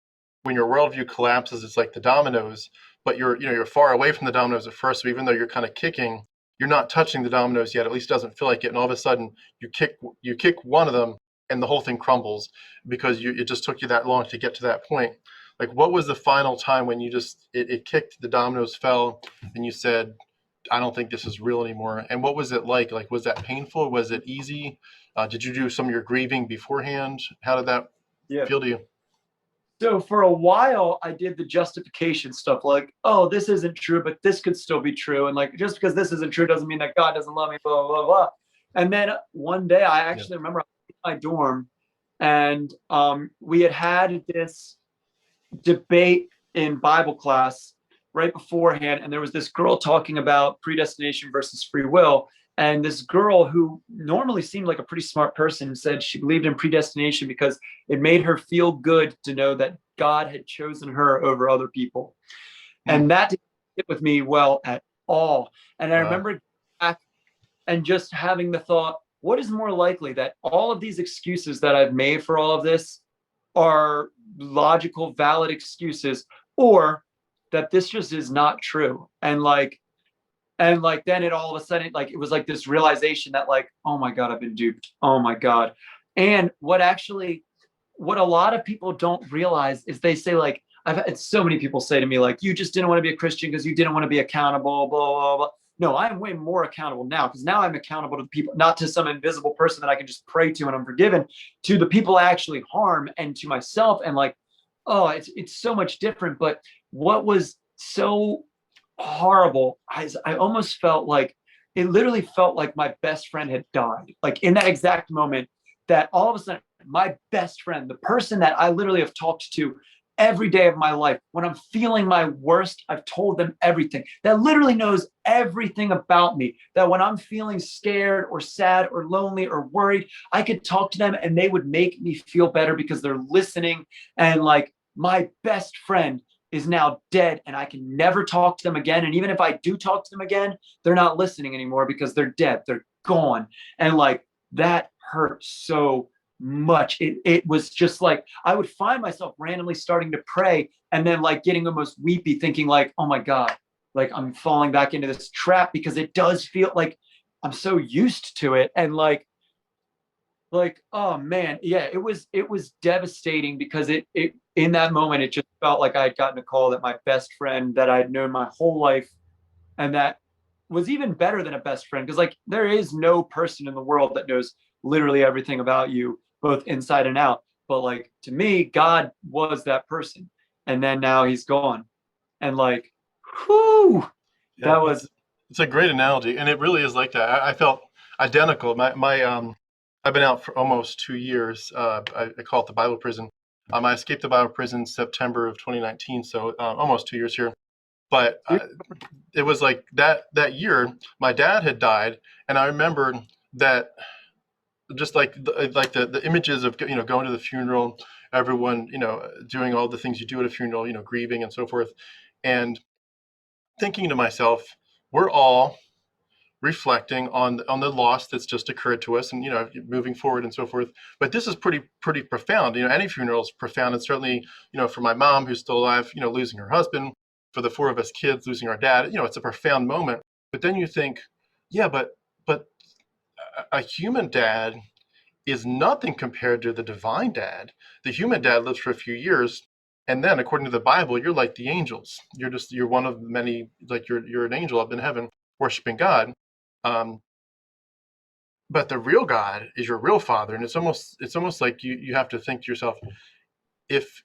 when your worldview collapses, it's like the dominoes, but you're far away from the dominoes at first. So even though you're kind of kicking, you're not touching the dominoes yet. At least it doesn't feel like it. And all of a sudden, you kick one of them, and the whole thing crumbles because it just took you that long to get to that point. Like, what was the final time when you just it kicked, the dominoes fell, and you said, I don't think this is real anymore? And what was it like? Like, was that painful? Was it easy? Did you do some of your grieving beforehand? How did that Yeah. feel to you? So for a while, I did the justification stuff, like, oh, this isn't true, but this could still be true. And like, just because this isn't true doesn't mean that God doesn't love me, blah, blah, blah. And then one day I Yeah. actually remember I was in my dorm, and we had this debate in Bible class right beforehand, and there was this girl talking about predestination versus free will. And this girl, who normally seemed like a pretty smart person, said she believed in predestination because it made her feel good to know that God had chosen her over other people. Mm. And that didn't sit with me well at all. And I Wow. remember back and just having the thought, what is more likely, that all of these excuses that I've made for all of this are logical, valid excuses, or that this just is not true? And like then it all of a sudden, like, it was like this realization that, like, oh my God, I've been duped. Oh my God. And what a lot of people don't realize is, they say, like, I've had so many people say to me, like, you just didn't want to be a Christian because you didn't want to be accountable, blah, blah, blah. No, I'm way more accountable now, because now I'm accountable to the people, not to some invisible person that I can just pray to and I'm forgiven, to the people I actually harm, and to myself. And like, oh, it's so much different. But what was so horrible, I almost felt like, it literally felt like my best friend had died. Like, in that exact moment, that all of a sudden, my best friend, the person that I literally have talked to every day of my life, when I'm feeling my worst, I've told them everything, that literally knows everything about me, that when I'm feeling scared or sad or lonely or worried, I could talk to them and they would make me feel better because they're listening. And like, my best friend is now dead, and I can never talk to them again. And even if I do talk to them again, they're not listening anymore because they're dead. They're gone. And like, that hurt so much. It was just like, I would find myself randomly starting to pray, and then like getting almost weepy, thinking like, oh my God, like I'm falling back into this trap, because it does feel like I'm so used to it. And like, oh man, yeah, it was devastating, because it in that moment, it just felt like I had gotten a call that my best friend that I'd known my whole life, and that was even better than a best friend, because like, there is no person in the world that knows literally everything about you, both inside and out. But like, to me, God was that person, and then now he's gone. And like, whoo, Yeah, that was. it's a great analogy, and it really is like that. I felt identical. I've been out for almost 2 years. I call it the Bible prison. I escaped the Bible prison September of 2019, so almost 2 years here. But it was like that year, my dad had died, and I remembered that, just like the images of going to the funeral, everyone doing all the things you do at a funeral, grieving and so forth, and thinking to myself, we're all reflecting on the loss that's just occurred to us, and moving forward and so forth. But this is pretty profound. Any funeral is profound, and certainly for my mom, who's still alive, losing her husband, for the four of us kids losing our dad, it's a profound moment. But then you think, yeah, but a human dad is nothing compared to the divine dad. The human dad lives for a few years, and then according to the Bible, you're like the angels. You're one of many, like you're an angel up in heaven worshiping God. um, but the real God is your real father, and it's almost like you have to think to yourself, if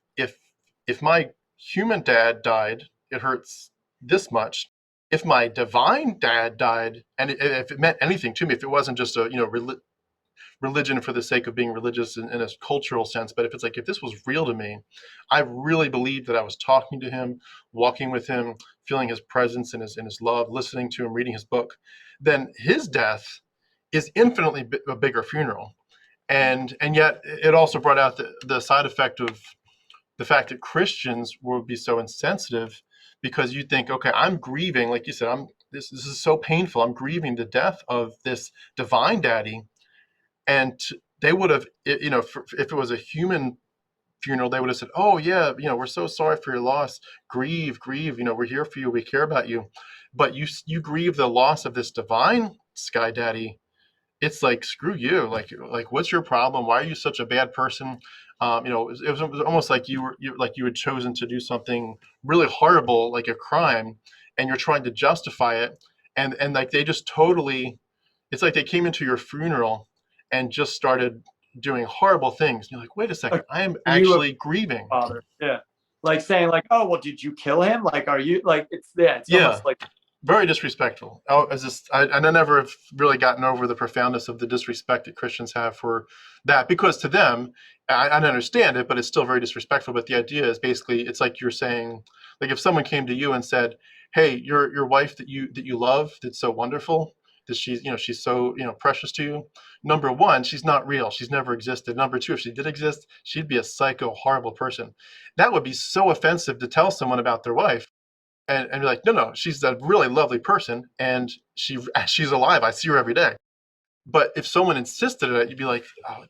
my human dad died, it hurts this much. If my divine dad died, and if it meant anything to me, if it wasn't just a religion for the sake of being religious in a cultural sense, but if it's like, if this was real to me, I really believed that I was talking to him, walking with him, feeling his presence and his love, listening to him, reading his book, then his death is infinitely a bigger funeral. And yet it also brought out the side effect of the fact that Christians will be so insensitive, because you think, okay, I'm grieving, like you said, this is so painful. I'm grieving the death of this divine daddy, and they would have, if it was a human funeral, they would have said, oh yeah, we're so sorry for your loss. Grieve, we're here for you. We care about you. But you grieve the loss of this divine sky daddy. It's like, screw you. Like what's your problem? Why are you such a bad person? It was almost like you had chosen to do something really horrible, like a crime, and you're trying to justify it. And like they just totally, it's like they came into your funeral and just started doing horrible things. You're like, wait a second, I am You a actually grieving. father, yeah. Like saying like, oh well, did you kill him? Like, are you like it's Yeah, almost like very disrespectful. And I never have really gotten over the profoundness of the disrespect that Christians have for that, because to them, I understand it, but it's still very disrespectful. But the idea is basically, it's like you're saying, like if someone came to you and said, "Hey, your wife that you love, that's so wonderful, that she's so precious to you. Number one, she's not real. She's never existed. Number two, if she did exist, she'd be a psycho, horrible person." That would be so offensive to tell someone about their wife, and be like, no, she's a really lovely person, and she's alive. I see her every day. But if someone insisted on it, you'd be like, oh,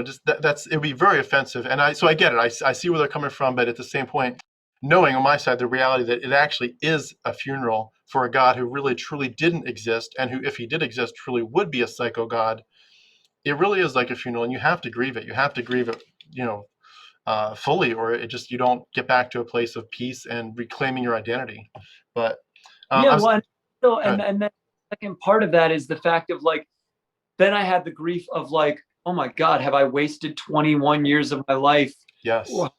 just that's it would be very offensive. And I get it. I see where they're coming from, but at the same point, knowing on my side the reality that it actually is a funeral for a God who really truly didn't exist, and who, if he did exist, truly would be a psycho God. It really is like a funeral, and you have to grieve it. You have to grieve it, fully, or you don't get back to a place of peace and reclaiming your identity. But yeah, I was well, so good. and then the second part of that is the fact of like then I had the grief of like, oh my God, have I wasted 21 years of my life? Yes. Or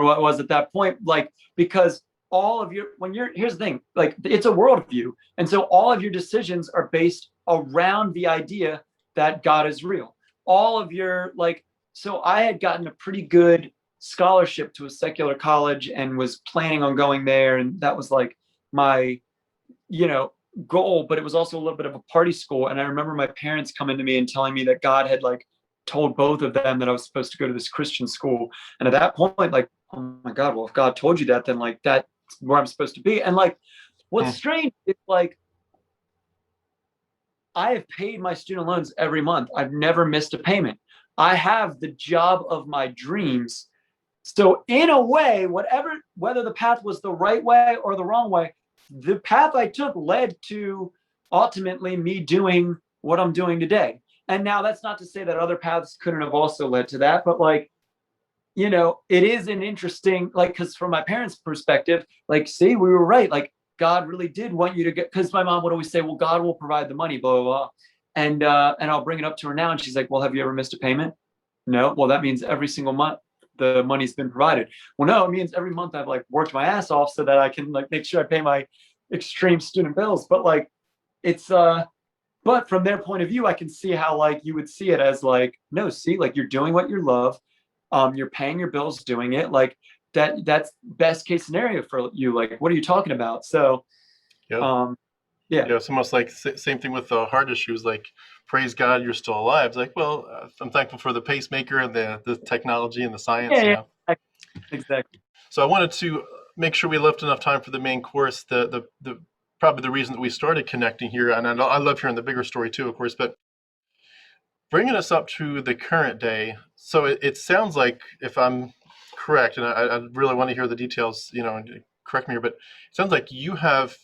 what was at that point? Like, because all of your, here's the thing, like it's a worldview. And so all of your decisions are based around the idea that God is real. All of your, like, so I had gotten a pretty good scholarship to a secular college and was planning on going there. And that was like my, you know, goal, but it was also a little bit of a party school. And I remember my parents coming to me and telling me that God had like told both of them that I was supposed to go to this Christian school. And at that point, like, oh my God, well, if God told you that, then like that's where I'm supposed to be. And like, what's Hmm. strange is like, I have paid my student loans every month. I've never missed a payment. I have the job of my dreams. So in a way, whether the path was the right way or the wrong way, the path I took led to ultimately me doing what I'm doing today. And now that's not to say that other paths couldn't have also led to that, but like, it is an interesting, like, because from my parents' perspective, like, see, we were right. Like, God really did want you to get, because my mom would always say, well, God will provide the money, blah, blah, blah. And I'll bring it up to her now. And she's like, well, have you ever missed a payment? No. Well, that means every single month the money's been provided. Well, no, it means every month I've like worked my ass off so that I can like make sure I pay my extreme student bills. But like, it's, but from their point of view, I can see how like you would see it as like, no, see, like you're doing what you love. You're paying your bills doing it. Like that's best case scenario for you. Like, what are you talking about? So, Yeah. um, yeah. Yeah. It's almost like same thing with the heart issues. Like, praise God, you're still alive. It's like, well, I'm thankful for the pacemaker and the technology and the science. Yeah, yeah, exactly. So I wanted to make sure we left enough time for the main course. The probably the reason that we started connecting here, and I love hearing the bigger story too, of course, but bringing us up to the current day. So it sounds like, if I'm correct, and I really want to hear the details, and correct me here, but it sounds like you have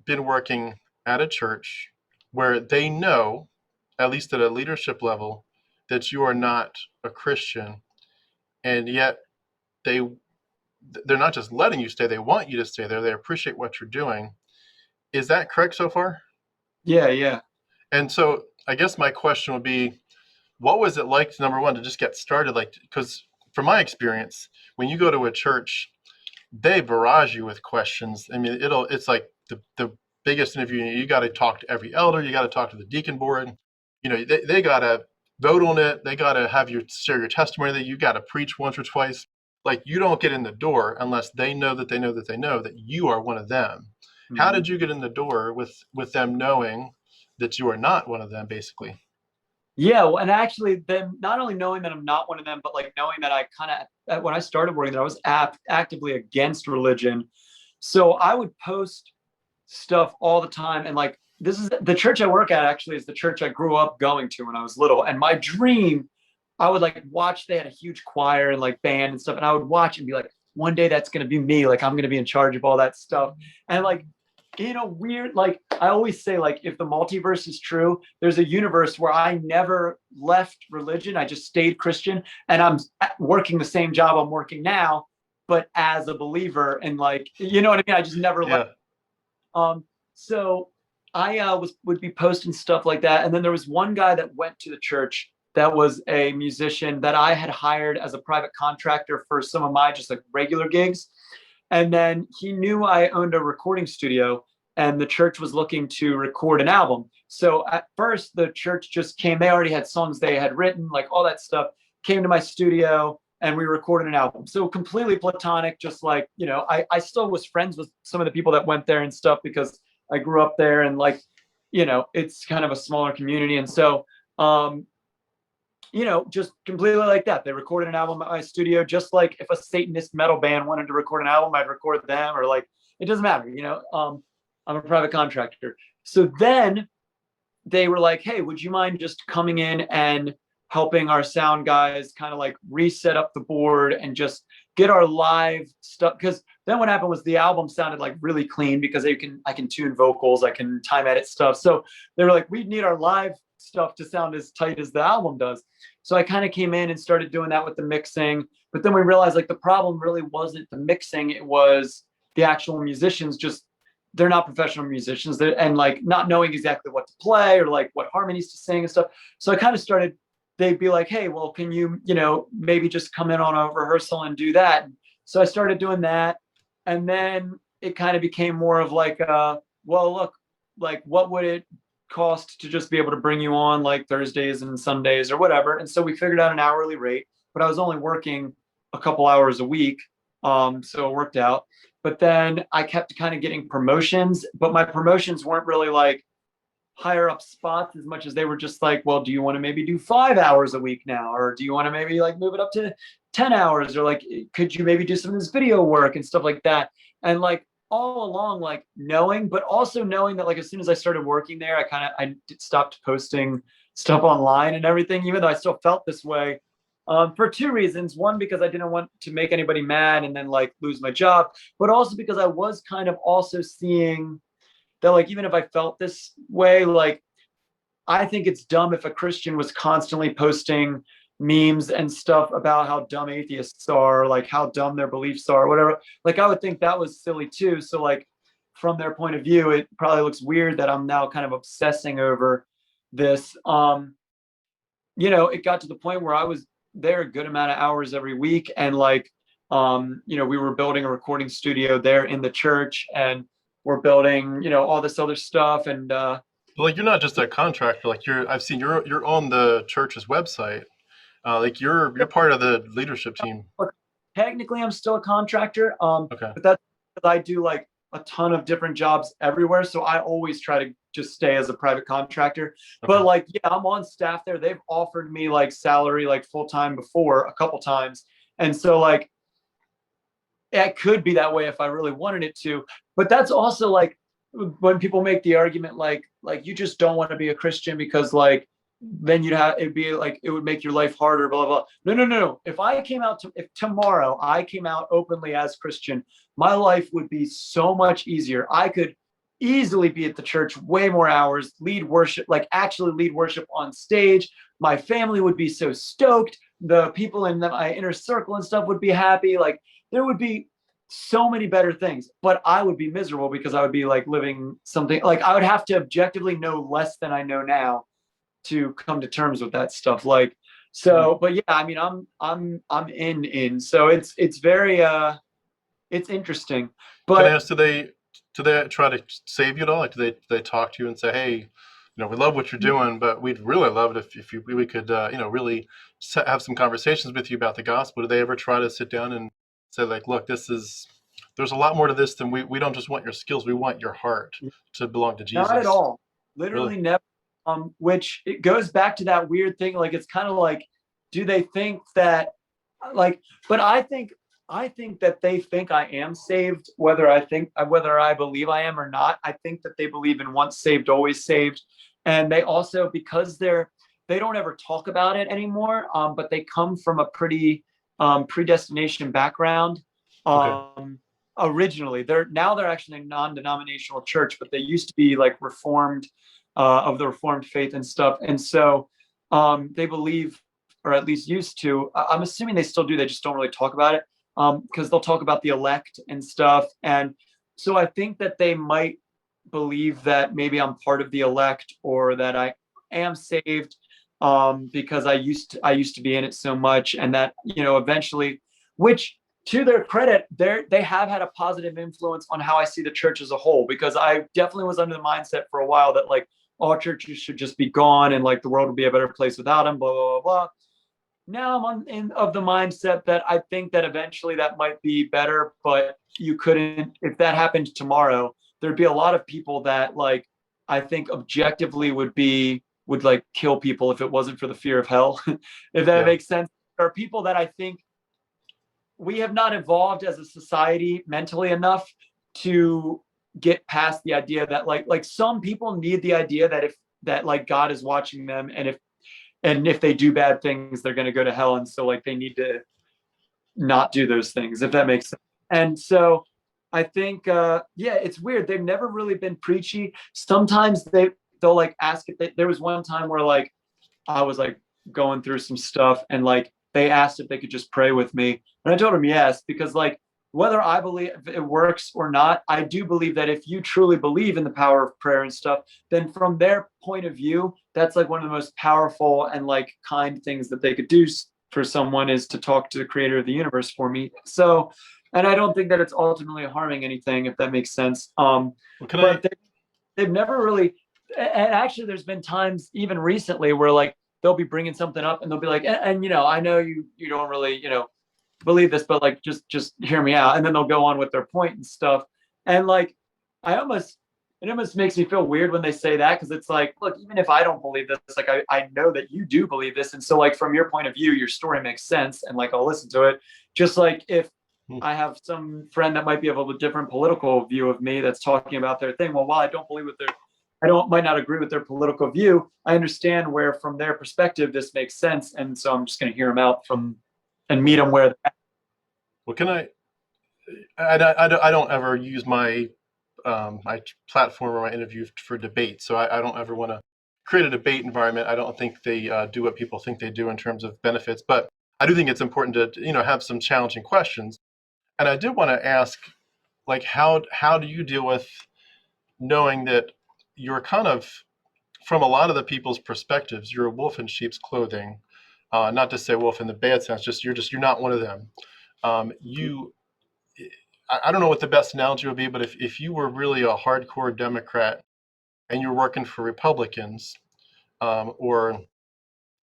been working at a church where they know, at least at a leadership level, that you are not a Christian, and yet they they're not just letting you stay, they want you to stay there. They appreciate what you're doing. Is that correct so far? Yeah, yeah. And so I guess my question would be, what was it like, number one, to just get started? Like, because from my experience, when you go to a church, they barrage you with questions. I mean, it's like the biggest interview. You got to talk to every elder. You got to talk to the deacon board. They got to vote on it. They got to have you share your testimony. That you got to preach once or twice. Like, you don't get in the door unless they know that they know that they know that you are one of them. How Mhm. did you get in the door with them knowing that you are not one of them, basically? Yeah, well, and actually, then not only knowing that I'm not one of them, but like knowing that I kind of, when I started working there, I was actively against religion. So I would post stuff all the time. And like, this is the church I work at, actually, is the church I grew up going to when I was little. And my dream, I would like watch, they had a huge choir and like band and stuff. And I would watch and be like, one day that's going to be me. Like, I'm going to be in charge of all that stuff. And like, in a weird, like I always say, like if the multiverse is true, there's a universe where I never left religion. I just stayed Christian, and I'm working the same job I'm working now, but as a believer. And like, you know what I mean? I just never left. Yeah. So I would be posting stuff like that. And then there was one guy that went to the church that was a musician that I had hired as a private contractor for some of my just like regular gigs. And then he knew I owned a recording studio, and the church was looking to record an album. So at first, the church just came, they already had songs they had written, like all that stuff, came to my studio and we recorded an album. So completely platonic, just like, you know, I still was friends with some of the people that went there and stuff because I grew up there, and like, you know, it's kind of a smaller community. And so, you know, just completely like that. They recorded an album at my studio, just like if a Satanist metal band wanted to record an album, I'd record them, or like, it doesn't matter, you know. I'm a private contractor. So then they were like, hey, would you mind just coming in and helping our sound guys kind of like reset up the board and just get our live stuff? Because then what happened was the album sounded like really clean because I can tune vocals, I can time edit stuff. So they were like, we need our live stuff to sound as tight as the album does. So I kind of came in and started doing that with the mixing. But then we realized like the problem really wasn't the mixing, it was the actual musicians just, they're not professional musicians, and like not knowing exactly what to play or like what harmonies to sing and stuff. So I kind of started, they'd be like, hey, well, can you, you know, maybe just come in on a rehearsal and do that. So I started doing that. And then it kind of became more of like, well, look, like what would it cost to just be able to bring you on like Thursdays and Sundays or whatever? And so we figured out an hourly rate, but I was only working a couple hours a week. So it worked out. But then I kept kind of getting promotions, but my promotions weren't really like higher up spots as much as they were just like, well, do you want to maybe do 5 hours a week now? Or do you want to maybe like move it up to 10 hours? Or like, could you maybe do some of this video work and stuff like that? And like all along, like knowing, but also knowing that like as soon as I started working there, I stopped posting stuff online and everything, even though I still felt this way. For two reasons. One, because I didn't want to make anybody mad and then like lose my job, but also because I was kind of also seeing that like even if I felt this way, like I think it's dumb if a Christian was constantly posting memes and stuff about how dumb atheists are, like how dumb their beliefs are, or whatever. Like I would think that was silly too. So like from their point of view, it probably looks weird that I'm now kind of obsessing over this. You know, it got to the point where I was there a good amount of hours every week, and like you know, we were building a recording studio there in the church, and we're building, you know, all this other stuff. And Like you're not just a contractor. Like I've seen you're on the church's website. Like you're part of the leadership team. technically I'm still a contractor, Okay. but that's because I do like a ton of different jobs everywhere, so I always try to just stay as a private contractor. Okay. But like, yeah, I'm on staff there. They've offered me like salary like full time before a couple times, and so like it could be that way if I really wanted it to. But that's also like when people make the argument like you just don't want to be a Christian because like then you'd have, it'd be like it would make your life harder, blah blah blah. No, no, no, no. If I came out to, if tomorrow I came out openly as Christian, my life would be so much easier. I could easily be at the church way more hours, lead worship, like actually lead worship on stage. My family would be so stoked. The people in my inner circle and stuff would be happy. Like there would be so many better things, but I would be miserable because I would be like living something, like I would have to objectively know less than I know now to come to terms with that stuff. Like, so, but yeah, I mean, I'm in. So it's very, it's interesting, Can I but ask, do they try to save you at all? Like, do they talk to you and say, hey, you know, we love what you're doing, but we'd really love it if we could, you know, really have some conversations with you about the gospel. Do they ever try to sit down and say like, look, there's a lot more to this than we don't just want your skills. We want your heart to belong to not at Jesus. all. Really? Literally never. which it goes back to that weird thing. Like, it's kind of like, do they think that, like, but I think that they think I am saved, whether I believe I am or not. I think that they believe in once saved, always saved. And they also, because they don't ever talk about it anymore, but they come from a pretty predestination background. Okay. Originally, they're actually a non-denominational church, but they used to be like reformed, of the reformed faith and stuff. And so they believe, or at least used to, I'm assuming they still do, they just don't really talk about it, because they'll talk about the elect and stuff. And so I think that they might believe that maybe I'm part of the elect, or that I am saved, because I used to be in it so much, and that, eventually, which, to their credit, they have had a positive influence on how I see the church as a whole, because I definitely was under the mindset for a while that, like, all churches should just be gone, and, like, the world would be a better place without them, blah blah blah blah. Now I'm of the mindset that I think that eventually that might be better, but you couldn't, if that happened tomorrow, there'd be a lot of people that, like, I think objectively would like kill people if it wasn't for the fear of hell, if that Yeah. makes sense. There are people that I think we have not evolved as a society mentally enough to get past the idea that, like some people need the idea that, if that, like, God is watching them, and if they do bad things, they're going to go to hell, and so, like, they need to not do those things, if that makes sense. And so I think, yeah, it's weird, they've never really been preachy. Sometimes they'll, like, ask it. There was one time where, like, I was, like, going through some stuff, and, like, they asked if they could just pray with me, and I told them yes, because, like, whether I believe it works or not, I do believe that if you truly believe in the power of prayer and stuff, then from their point of view, that's, like, one of the most powerful and, like, kind things that they could do for someone, is to talk to the creator of the universe for me. So, and I don't think that it's ultimately harming anything, if that makes sense. Well, can I? But they've never really, and actually there's been times even recently where, like, they'll be bringing something up, and they'll be like, and I know you don't really, believe this, but, like, just hear me out. And then they'll go on with their point and stuff. And, like, I almost it almost makes me feel weird when they say that, because it's like, look, even if I don't believe this, like, I know that you do believe this. And so, like, from your point of view, your story makes sense, and, like, I'll listen to it. Just like if Hmm. I have some friend that might be of a different political view of me that's talking about their thing. Well, while I don't might not agree with their political view, I understand where, from their perspective, this makes sense. And so I'm just going to hear them out from and meet them where they're at. Well, can I? I don't ever use my platform or my interview for debate, so I don't ever want to create a debate environment. I don't think they do what people think they do in terms of benefits, but I do think it's important to have some challenging questions. And I did want to ask, like, how do you deal with knowing that you're kind of, from a lot of the people's perspectives, you're a wolf in sheep's clothing. Not to say wolf in the bad sense, you're not one of them. You I don't know what the best analogy would be, but if you were really a hardcore Democrat and you're working for Republicans, or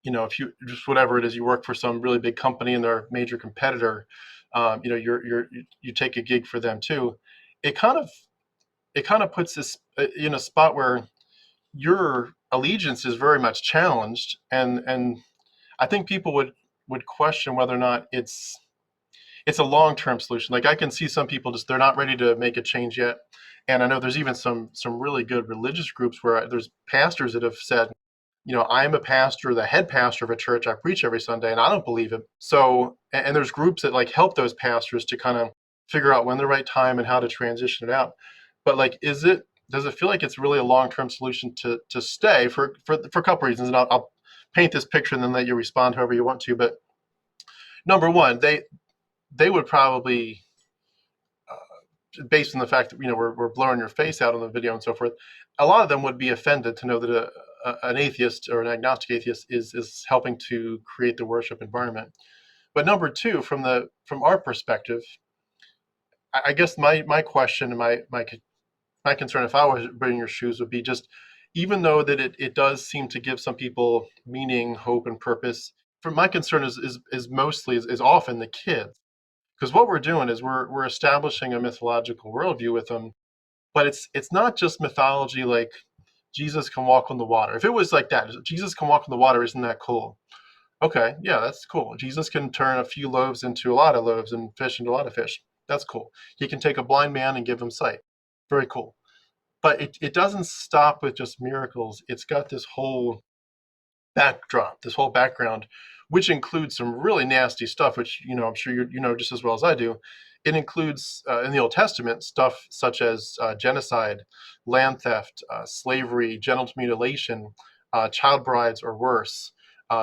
if you just, whatever it is, you work for some really big company and they're a major competitor, you take a gig for them too. It kind of puts this in a spot where your allegiance is very much challenged, and I think people would question whether or not it's a long-term solution. Like, I can see some people just, they're not ready to make a change yet. And I know there's even some really good religious groups where there's pastors that have said, I'm a pastor, the head pastor of a church, I preach every Sunday, and I don't believe it. So, and there's groups that, like, help those pastors to kind of figure out when the right time and how to transition it out. But, like, does it feel like it's really a long-term solution to stay for a couple reasons? And I'll paint this picture and then let you respond however you want to. But number one, they would probably, based on the fact that we're blurring your face out on the video and so forth, a lot of them would be offended to know that an atheist or an agnostic atheist is helping to create the worship environment. But number two, from our perspective, I guess my question and my concern, if I was in your shoes, would be just, even though that it does seem to give some people meaning, hope, and purpose. For my concern is mostly is often the kids. Because what we're doing is we're establishing a mythological worldview with them, but it's not just mythology like Jesus can walk on the water. If it was like that, Jesus can walk on the water, isn't that cool? Okay, yeah, that's cool. Jesus can turn a few loaves into a lot of loaves and fish into a lot of fish. That's cool. He can take a blind man and give him sight. Very cool. But it doesn't stop with just miracles. It's got this whole backdrop, this whole background, which includes some really nasty stuff, which I'm sure you know just as well as I do. It includes in the Old Testament stuff such as genocide, land theft, slavery, genital mutilation, child brides or worse,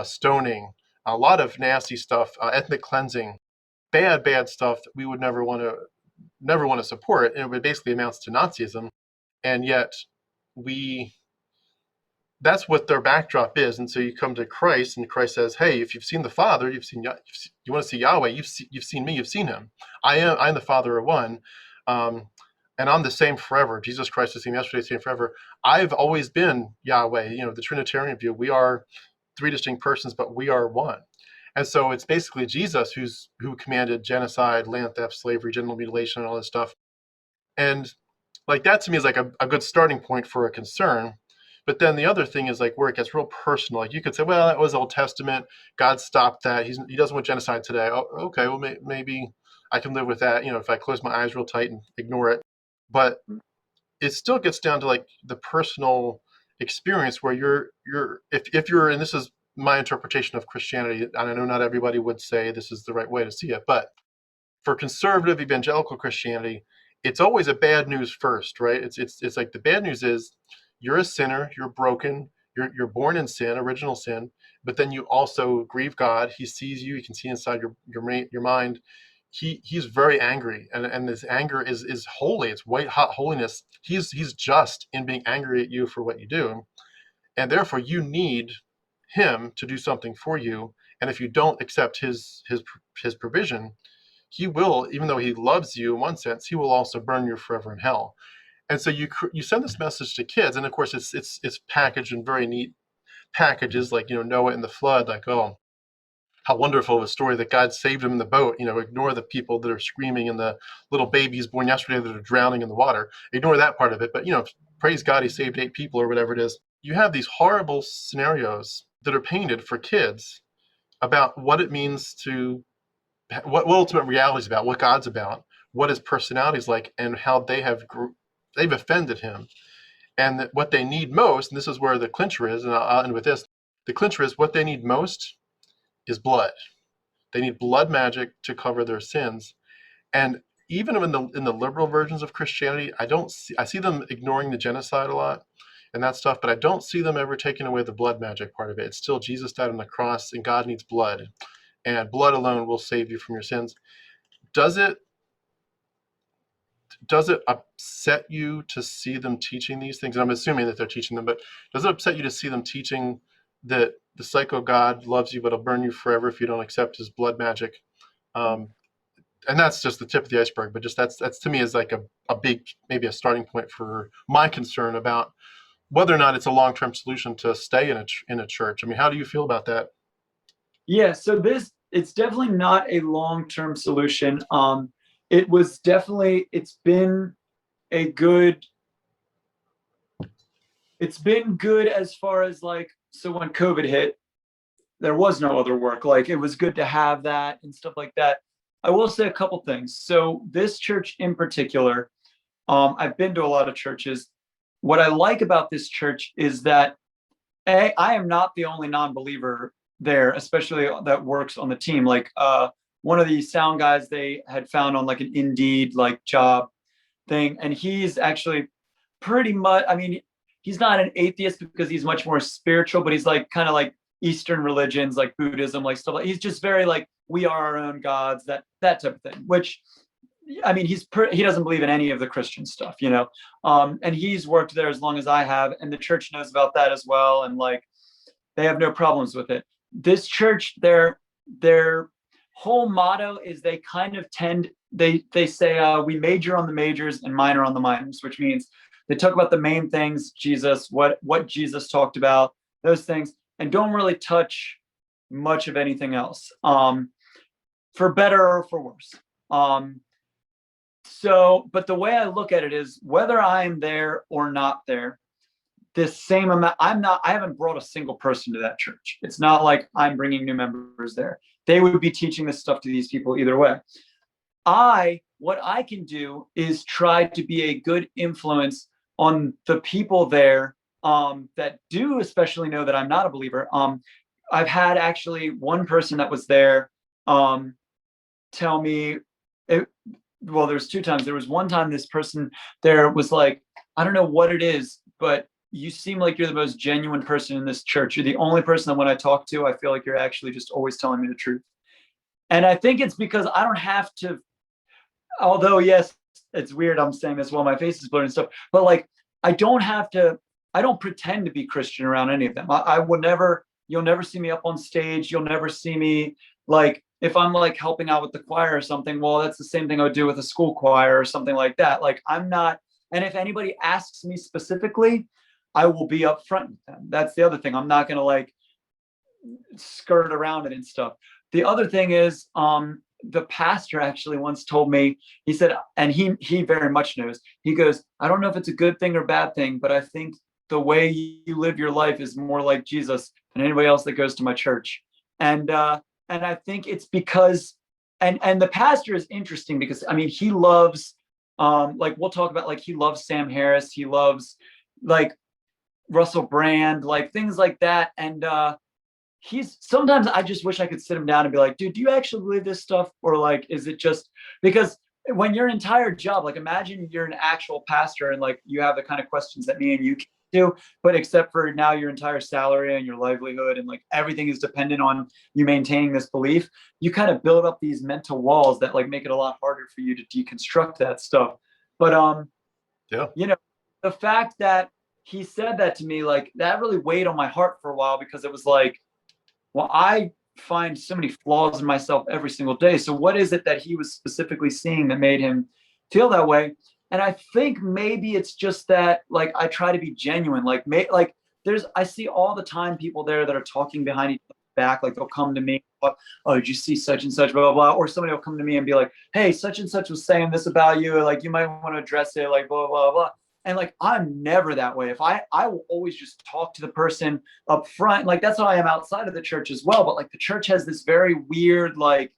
stoning, a lot of nasty stuff, ethnic cleansing, bad stuff that we would never want to support, and it basically amounts to Nazism. And yet we that's what their backdrop is. And so you come to Christ, and Christ says, "Hey, if you've seen the Father, you want to see Yahweh, you've seen me, you've seen Him. I'm the Father of one, um, and I'm the same forever. Jesus Christ is the same yesterday, the same forever. I've always been Yahweh. The Trinitarian view. We are three distinct persons, but we are one." And so it's basically Jesus who commanded genocide, land theft, slavery, genital mutilation, and all this stuff. And like that to me is like a good starting point for a concern. But then the other thing is like where it gets real personal. Like you could say, well, that was Old Testament. God stopped that. He doesn't want genocide today. Oh, okay, well maybe I can live with that. If I close my eyes real tight and ignore it. But it still gets down to like the personal experience where if you're, and this is my interpretation of Christianity, and I know not everybody would say this is the right way to see it, but for conservative evangelical Christianity, it's always a bad news first, right? It's like the bad news is you're a sinner, you're broken, you're born in sin, original sin, but then you also grieve God. He sees you, he can see inside your mind. He's very angry, and this anger is holy. It's white hot holiness. He's just in being angry at you for what you do, and therefore you need him to do something for you. And if you don't accept his provision, he will, even though he loves you in one sense, he will also burn you forever in hell. And so you send this message to kids, and of course it's packaged in very neat packages, like Noah and the flood, like, oh, how wonderful of a story that God saved him in the boat. Ignore the people that are screaming and the little babies born yesterday that are drowning in the water. Ignore that part of it. But praise God, he saved 8 people or whatever it is. You have these horrible scenarios that are painted for kids about what it means to what ultimate reality is about, what God's about, what his personality is like, and how they've offended him, and that what they need most, and this is where the clincher is, and I'll end with this: the clincher is what they need most is blood. They need blood magic to cover their sins, and even in the liberal versions of Christianity, I see them ignoring the genocide a lot and that stuff, but I don't see them ever taking away the blood magic part of it. It's still Jesus died on the cross, and God needs blood, and blood alone will save you from your sins. Does it upset you to see them teaching these things? And I'm assuming that they're teaching them, but does it upset you to see them teaching that the psycho God loves you, but will burn you forever if you don't accept his blood magic? And that's just the tip of the iceberg, but just that's to me is like a big, maybe a starting point for my concern about whether or not it's a long-term solution to stay in a church. I mean, how do you feel about that? Yeah, so it's definitely not a long-term solution. It's been a good it's been good as far as like, so when COVID hit, there was no other work. Like it was good to have that and stuff like that. I will say a couple things. So this church in particular, I've been to a lot of churches. What I like about this church is that I am not the only non-believer there, especially that works on the team. Like one of the sound guys they had found on like an Indeed like job thing, and he's actually pretty much, I mean, he's not an atheist because he's much more spiritual, but he's like kind of like Eastern religions, like Buddhism, like stuff like, he's just very like, we are our own gods, that type of thing, which I mean, he doesn't believe in any of the Christian stuff, and he's worked there as long as I have, and the church knows about that as well, and like they have no problems with it. This church, their whole motto is they kind of they say we major on the majors and minor on the minors, which means they talk about the main things, Jesus, what Jesus talked about, those things, and don't really touch much of anything else, for better or for worse. So, but the way I look at it is whether I'm there or not there, the same amount. I haven't brought a single person to that church. It's not like I'm bringing new members there. They would be teaching this stuff to these people either way. What I can do is try to be a good influence on the people there, that do especially know that I'm not a believer. I've had actually one person that was there, tell me, well, there's two times. There was one time this person there was like, I don't know what it is, but you seem like you're the most genuine person in this church. You're the only person that when I talk to, I feel like you're actually just always telling me the truth. And I think it's because I don't have to, although yes, it's weird I'm saying this while my face is blurred and stuff, but like I don't have to, I don't pretend to be Christian around any of them. I will never, you'll never see me up on stage. You'll never see me like, if I'm like helping out with the choir or something, well, that's the same thing I would do with a school choir or something like that. Like I'm not, and if anybody asks me specifically, I will be upfront with them. That's the other thing. I'm not going to like skirt around it and stuff. The other thing is, the pastor actually once told me, he said, and he very much knows, he goes, I don't know if it's a good thing or bad thing, but I think the way you live your life is more like Jesus than anybody else that goes to my church. And I think it's because, and the pastor is interesting because I mean, he loves, like we'll talk about, like he loves Sam Harris, he loves like Russell Brand, like things like that. And he's, sometimes I just wish I could sit him down and be like, dude, do you actually believe this stuff? Or like, is it just because when your entire job, like imagine you're an actual pastor and like you have the kind of questions that me and you do, but except for now your entire salary and your livelihood and like everything is dependent on you maintaining this belief, you kind of build up these mental walls that like make it a lot harder for you to deconstruct that stuff. But Yeah. you know, the fact that he said that to me, like that really weighed on my heart for a while because it was like, well, I find so many flaws in myself every single day. So what is it that he was specifically seeing that made him feel that way? And I think maybe it's just that like I try to be genuine. Like there's, I see all the time people there that are talking behind each other's back. Like they'll come to me, oh, did you see such and such, blah, blah, blah. Or somebody will come to me and be like, hey, such and such was saying this about you. Like you might want to address it, like blah, blah, blah. And like I'm never that way. If I will always just talk to the person up front. Like that's how I am outside of the church as well. But like the church has this very weird, like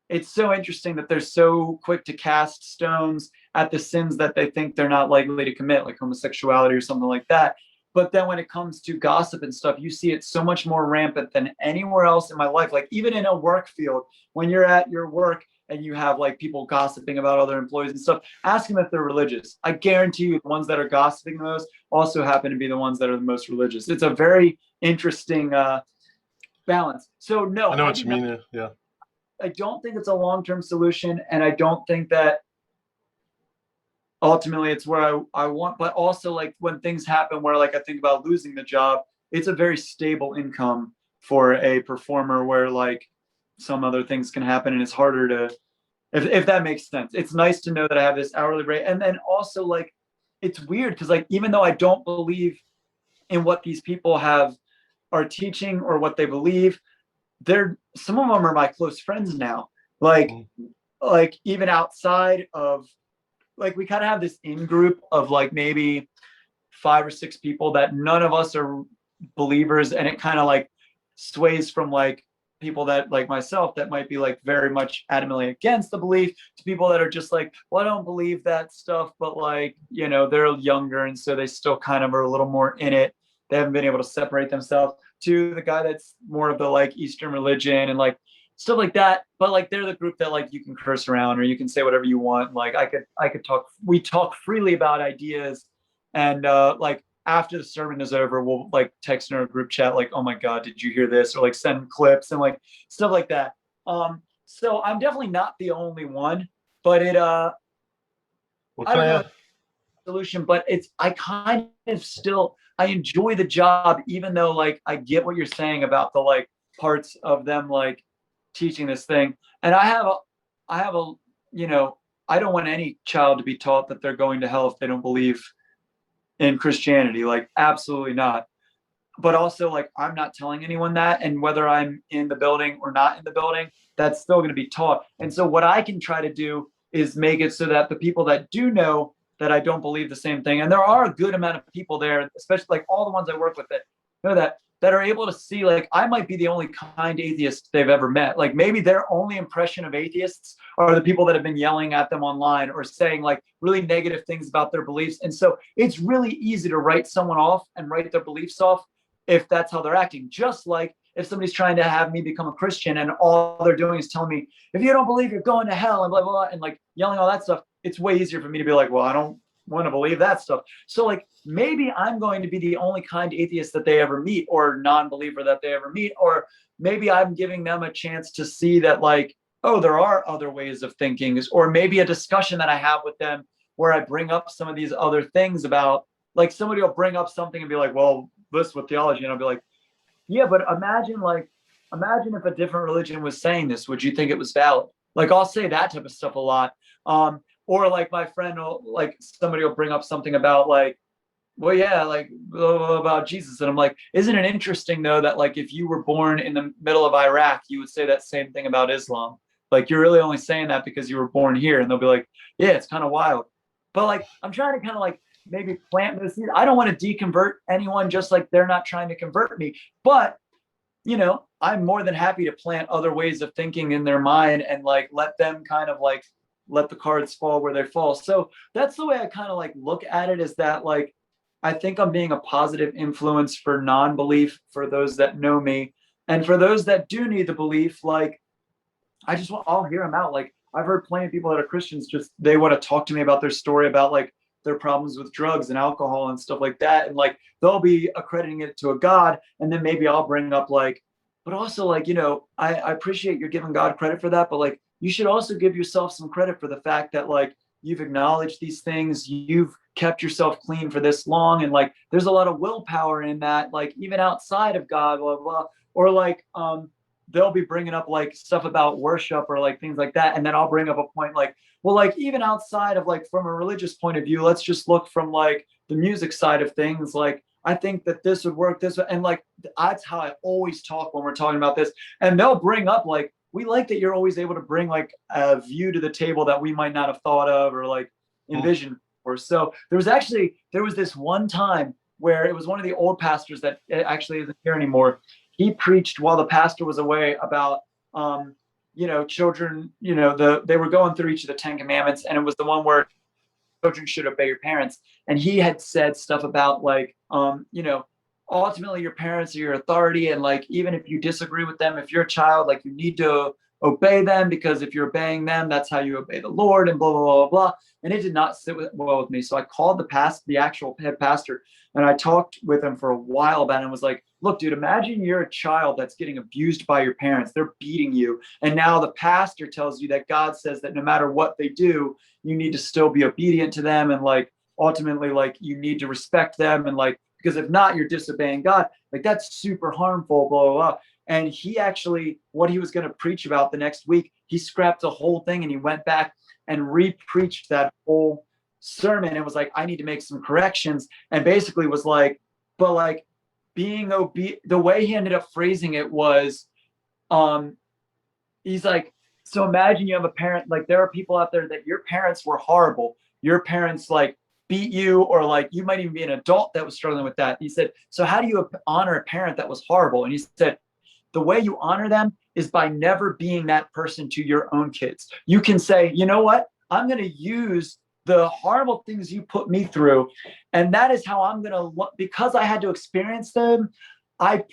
it's so interesting that they're so quick to cast stones at the sins that they think they're not likely to commit, like homosexuality or something like that. But then when it comes to gossip and stuff, you see it so much more rampant than anywhere else in my life. Like even in a work field, when you're at your work and you have like people gossiping about other employees and stuff, ask them if they're religious. I guarantee you the ones that are gossiping the most also happen to be the ones that are the most religious. It's a very interesting balance. So no, I know what you mean. Yeah. I don't think it's a long-term solution. And I don't think that ultimately it's where I want, but also like when things happen where like I think about losing the job, it's a very stable income for a performer where like some other things can happen and it's harder to, if that makes sense. It's nice to know that I have this hourly rate. And then also like, it's weird because like, even though I don't believe in what these people are teaching or what they believe, some of them are my close friends now. Like even outside of, like we kind of have this in group of like maybe 5 or 6 people that none of us are believers. And it kind of like sways from like people that like myself that might be like very much adamantly against the belief to people that are just like, well, I don't believe that stuff, but like, you know, they're younger and so they still kind of are a little more in it. They haven't been able to separate themselves, to the guy that's more of the like Eastern religion and like stuff like that. But like they're the group that like you can curse around or you can say whatever you want. Like I could talk, we talk freely about ideas. And like after the sermon is over, we'll like text in our group chat, like, oh my God, did you hear this? Or like send clips and like stuff like that. So I'm definitely not the only one, but it I don't know solution, but I kind of still, I enjoy the job, even though like I get what you're saying about the like parts of them like teaching this thing. And I have a, you know, I don't want any child to be taught that they're going to hell if they don't believe in Christianity. Like absolutely not. But also like I'm not telling anyone that, and whether I'm in the building or not in the building, that's still going to be taught. And so what I can try to do is make it so that the people that do know that I don't believe the same thing. And there are a good amount of people there, especially like all the ones I work with that know that are able to see, like, I might be the only kind atheist they've ever met. Like maybe their only impression of atheists are the people that have been yelling at them online or saying like really negative things about their beliefs. And so it's really easy to write someone off and write their beliefs off if that's how they're acting. Just like if somebody's trying to have me become a Christian and all they're doing is telling me, if you don't believe, you're going to hell and blah, blah, blah, and like yelling all that stuff, it's way easier for me to be like, well, I don't want to believe that stuff. So like maybe I'm going to be the only kind atheist that they ever meet, or non-believer that they ever meet, or maybe I'm giving them a chance to see that like, oh, there are other ways of thinking, or maybe a discussion that I have with them where I bring up some of these other things about, like somebody will bring up something and be like, well, this with theology, and I'll be like, yeah, but imagine if a different religion was saying this, would you think it was valid? Like I'll say that type of stuff a lot. Or like my friend will, like somebody will bring up something about like, well, yeah, like blah, blah, blah, about Jesus. And I'm like, isn't it interesting though, that like, if you were born in the middle of Iraq, you would say that same thing about Islam. Like you're really only saying that because you were born here. And they'll be like, yeah, it's kind of wild. But like, I'm trying to kind of like maybe plant this seed. I don't want to deconvert anyone, just like they're not trying to convert me. But you know, I'm more than happy to plant other ways of thinking in their mind and like let them kind of like let the cards fall where they fall. So that's the way I kind of like look at it, is that like I think I'm being a positive influence for non-belief, for those that know me, and for those that do need the belief, like I'll hear them out. Like I've heard plenty of people that are Christians, just they want to talk to me about their story about like their problems with drugs and alcohol and stuff like that. And like they'll be accrediting it to a God. And then maybe I'll bring up like, but also like, you know, I appreciate you're giving God credit for that, but like you should also give yourself some credit for the fact that like you've acknowledged these things, you've kept yourself clean for this long, and like there's a lot of willpower in that, like even outside of God, blah blah. Or like they'll be bringing up like stuff about worship or like things like that, and then I'll bring up a point like, well, like even outside of like from a religious point of view, let's just look from like the music side of things. Like I think that this would work this way. And like that's how I always talk when we're talking about this. And they'll bring up like, we like that you're always able to bring like a view to the table that we might not have thought of or like envisioned before. So there was this one time where it was one of the old pastors that actually isn't here anymore. He preached while the pastor was away about you know, children, you know, they were going through each of the 10 commandments, and it was the one where children should obey your parents. And he had said stuff about like you know, ultimately your parents are your authority, and like even if you disagree with them, if you're a child, like you need to obey them, because if you're obeying them, that's how you obey the Lord, and blah blah blah blah. And it did not sit well with me. So I called the actual head pastor, and I talked with him for a while about it, and was like, look, dude, imagine you're a child that's getting abused by your parents. They're beating you. And now the pastor tells you that God says that no matter what they do, you need to still be obedient to them. And like, ultimately, like you need to respect them. And like, because if not, you're disobeying God. Like that's super harmful, blah, blah, blah. And he actually, what he was going to preach about the next week, he scrapped the whole thing and he went back and re-preached that whole sermon. And was like, I need to make some corrections. And basically was like, but like being obedient, the way he ended up phrasing it was, he's like, so imagine you have a parent, like there are people out there that your parents were horrible. Your parents like beat you, or like you might even be an adult that was struggling with that. He said, so how do you honor a parent that was horrible? And he said, the way you honor them is by never being that person to your own kids. You can say, you know what? I'm going to use the horrible things you put me through, and that is how I'm going to, because I had to experience them, I'm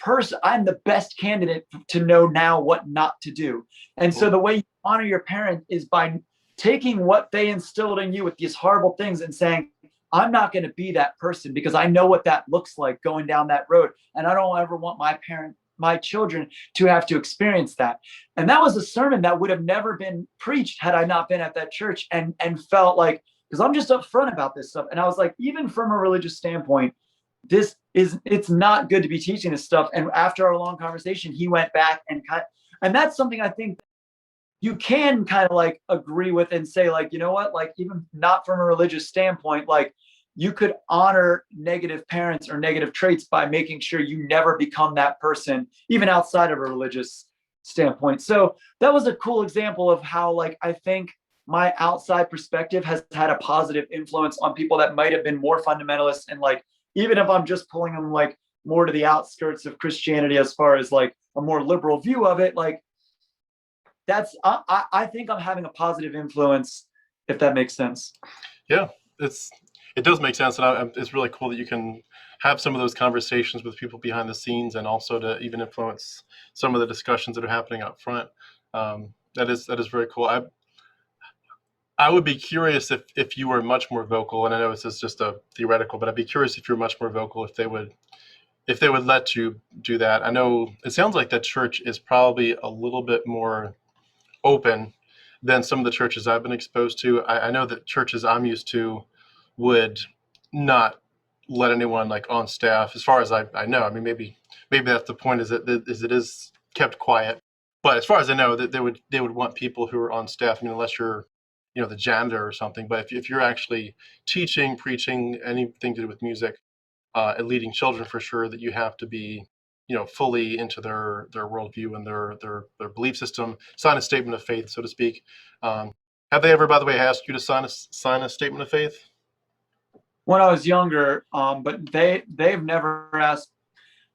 the best candidate to know now what not to do. And so the way you honor your parent is by taking what they instilled in you with these horrible things and saying, I'm not going to be that person because I know what that looks like going down that road. And I don't ever want my children to have to experience that. And that was a sermon that would have never been preached had I not been at that church and felt like, because I'm just upfront about this stuff. And I was like, even from a religious standpoint, it's not good to be teaching this stuff. And after our long conversation, he went back and that's something I think you can kind of like agree with and say like, you know what, like even not from a religious standpoint, like you could honor negative parents or negative traits by making sure you never become that person, even outside of a religious standpoint. So that was a cool example of how like, I think my outside perspective has had a positive influence on people that might have been more fundamentalist, and like, even if I'm just pulling them like more to the outskirts of Christianity as far as like a more liberal view of it, like that's I think I'm having a positive influence, if that makes sense. Yeah, it's it does make sense, and it's really cool that you can have some of those conversations with people behind the scenes, and also to even influence some of the discussions that are happening up front. That is very cool. I would be curious if you were much more vocal, and I know this is just a theoretical, but I'd be curious if you're much more vocal if they would let you do that. I know it sounds like the church is probably a little bit more open than some of the churches I've been exposed to. I know that churches I'm used to would not let anyone like on staff, as far as I know. I mean, maybe that's the point, is that it is kept quiet. But as far as I know, that they would want people who are on staff. I mean, unless you're, the janitor or something. But if you're actually teaching, preaching, anything to do with music, and leading children, for sure, that you have to be, fully into their worldview and their belief system, sign a statement of faith, so to speak. Have they ever, by the way, asked you to sign a statement of faith? When I was younger, but they've never asked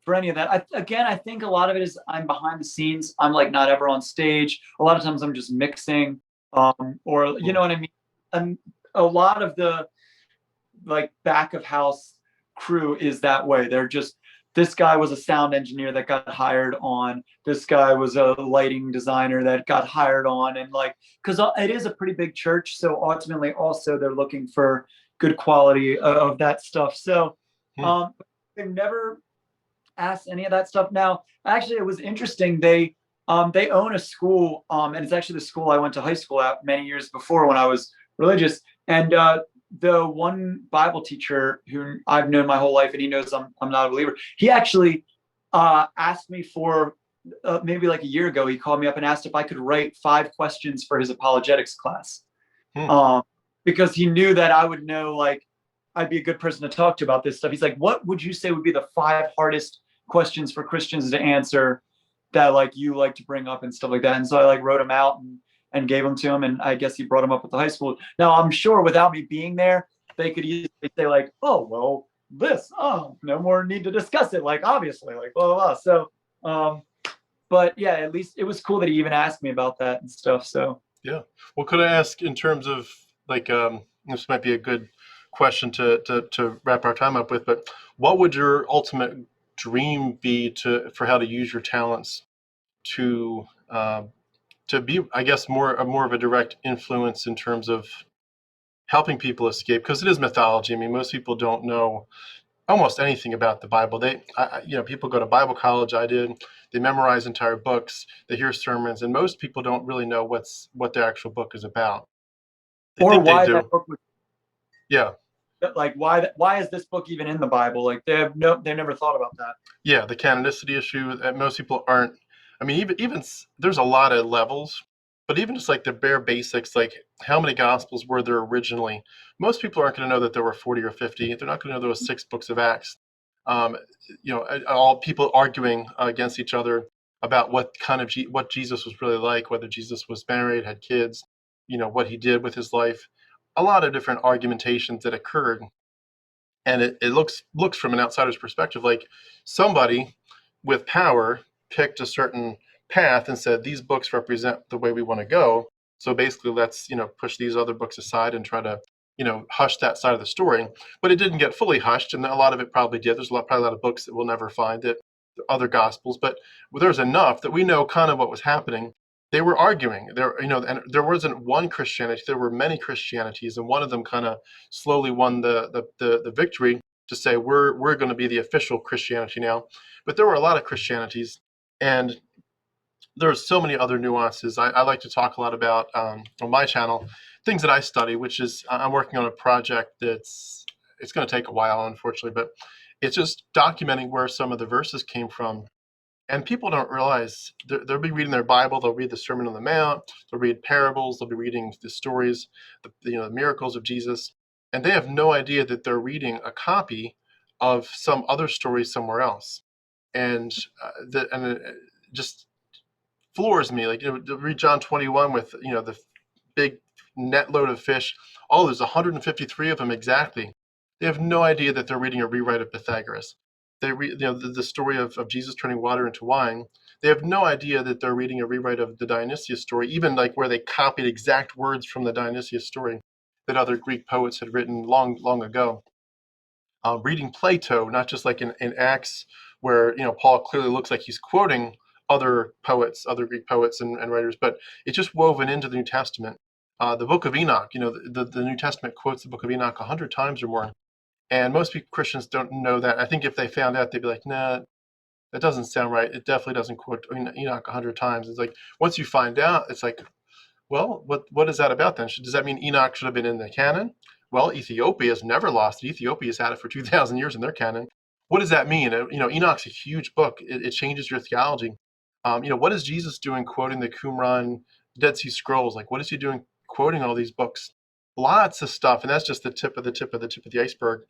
for any of that. I think a lot of it is I'm behind the scenes. I'm like not ever on stage. A lot of times I'm just mixing, or you Hmm. know what I mean. And a lot of the like back of house crew is that way. They're just, this guy was a sound engineer that got hired on. This guy was a lighting designer that got hired on, and like, because it is a pretty big church, so ultimately also they're looking for good quality of that stuff. So Hmm. um, they've never asked any of that stuff. Now, actually, it was interesting. They own a school, and it's actually the school I went to high school at many years before when I was religious. And the one Bible teacher who I've known my whole life, and he knows I'm not a believer. He actually asked me for maybe like a year ago. He called me up and asked if I could write 5 questions for his apologetics class, Hmm. um, because he knew that I would know, like, I'd be a good person to talk to about this stuff. He's like, "What would you say would be the 5 hardest questions for Christians to answer that like you like to bring up and stuff like that?" And so I like wrote them out and gave them to him, and I guess he brought them up at the high school. Now I'm sure without me being there, they could easily say like, "Oh well, this, oh, no more need to discuss it." Like, obviously, like blah blah blah. So, um, but yeah, at least it was cool that he even asked me about that and stuff. So Yeah. Well, could I ask, in terms of like, this might be a good question to wrap our time up with, but what would your ultimate dream be for how to use your talents to to be, I guess, more of a direct influence in terms of helping people escape? Because it is mythology. I mean, most people don't know almost anything about the Bible. People go to Bible college. I did. They memorize entire books. They hear sermons, and most people don't really know what the actual book is about. They or think they why that do. book was, Yeah, like why is this book even in the Bible? Like they never thought about that. yeah. The canonicity issue that most people aren't. I mean, there's a lot of levels, but even just like the bare basics, like how many Gospels were there originally? Most people aren't going to know that there were 40 or 50. They're not going to know there was 6 books of Acts. Um, all people arguing against each other about what Jesus was really like, whether Jesus was married, had kids, what he did with his life. A lot of different argumentations that occurred, and it looks from an outsider's perspective like somebody with power picked a certain path and said these books represent the way we want to go, so basically let's push these other books aside and try to hush that side of the story. But it didn't get fully hushed, and a lot of it probably did. There's probably a lot of books that we'll never find, that other gospels, but there's enough that we know kind of what was happening. They were arguing there, and there wasn't one Christianity, there were many Christianities, and one of them kind of slowly won the victory to say we're going to be the official Christianity now. But there were a lot of Christianities, and there are so many other nuances. I like to talk a lot about, on my channel, things that I study, which is I'm working on a project it's going to take a while, unfortunately, but it's just documenting where some of the verses came from. And people don't realize they'll be reading their Bible, they'll read the Sermon on the Mount, they'll read parables, they'll be reading the stories, the miracles of Jesus, and they have no idea that they're reading a copy of some other story somewhere else. And it just floors me. Like, to read John 21 with the big net load of fish. Oh, there's 153 of them exactly. They have no idea that they're reading a rewrite of Pythagoras. They read, the story of Jesus turning water into wine. They have no idea that they're reading a rewrite of the Dionysius story, even like where they copied exact words from the Dionysius story that other Greek poets had written long ago. Reading Plato, not just like in Acts, where Paul clearly looks like he's quoting other poets, other Greek poets and writers, but it's just woven into the New Testament. The Book of Enoch, the New Testament quotes the Book of Enoch 100 times or more, and most Christians don't know that. I think if they found out, they'd be like, nah, that doesn't sound right. It definitely doesn't quote Enoch 100 times. It's like once you find out, it's like, well, what is that about then? Does that mean Enoch should have been in the canon? Well, Ethiopia's never lost it. Ethiopia's had it for 2,000 years in their canon. What does that mean? Enoch's a huge book. It changes your theology. What is Jesus doing quoting the Qumran Dead Sea Scrolls? Like, what is he doing quoting all these books? Lots of stuff, and that's just the tip of the iceberg.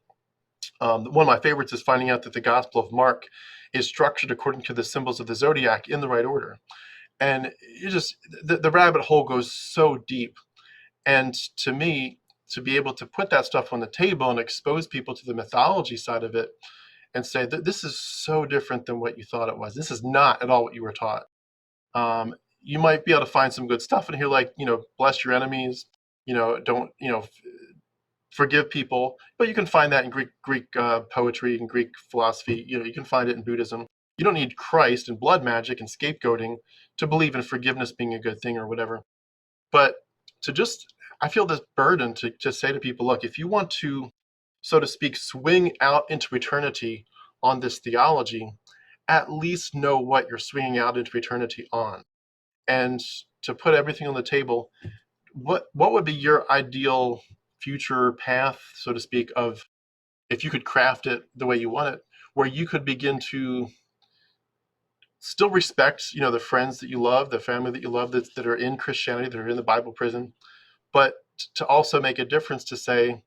One of my favorites is finding out that the Gospel of Mark is structured according to the symbols of the zodiac in the right order. And the rabbit hole goes so deep. And to me, to be able to put that stuff on the table and expose people to the mythology side of it and say that this is so different than what you thought it was. This is not at all what you were taught. You might be able to find some good stuff in here, like, bless your enemies, don't, forgive people, but you can find that in Greek poetry and Greek philosophy. You can find it in Buddhism. You don't need Christ and blood magic and scapegoating to believe in forgiveness being a good thing or whatever. But I feel this burden to say to people, look, if you want to, so to speak, swing out into eternity on this theology, at least know what you're swinging out into eternity on. And to put everything on the table, what would be your ideal future path, so to speak, of if you could craft it the way you want it, where you could begin to still respect, the friends that you love, the family that you love that are in Christianity, that are in the Bible prison, but to also make a difference to say,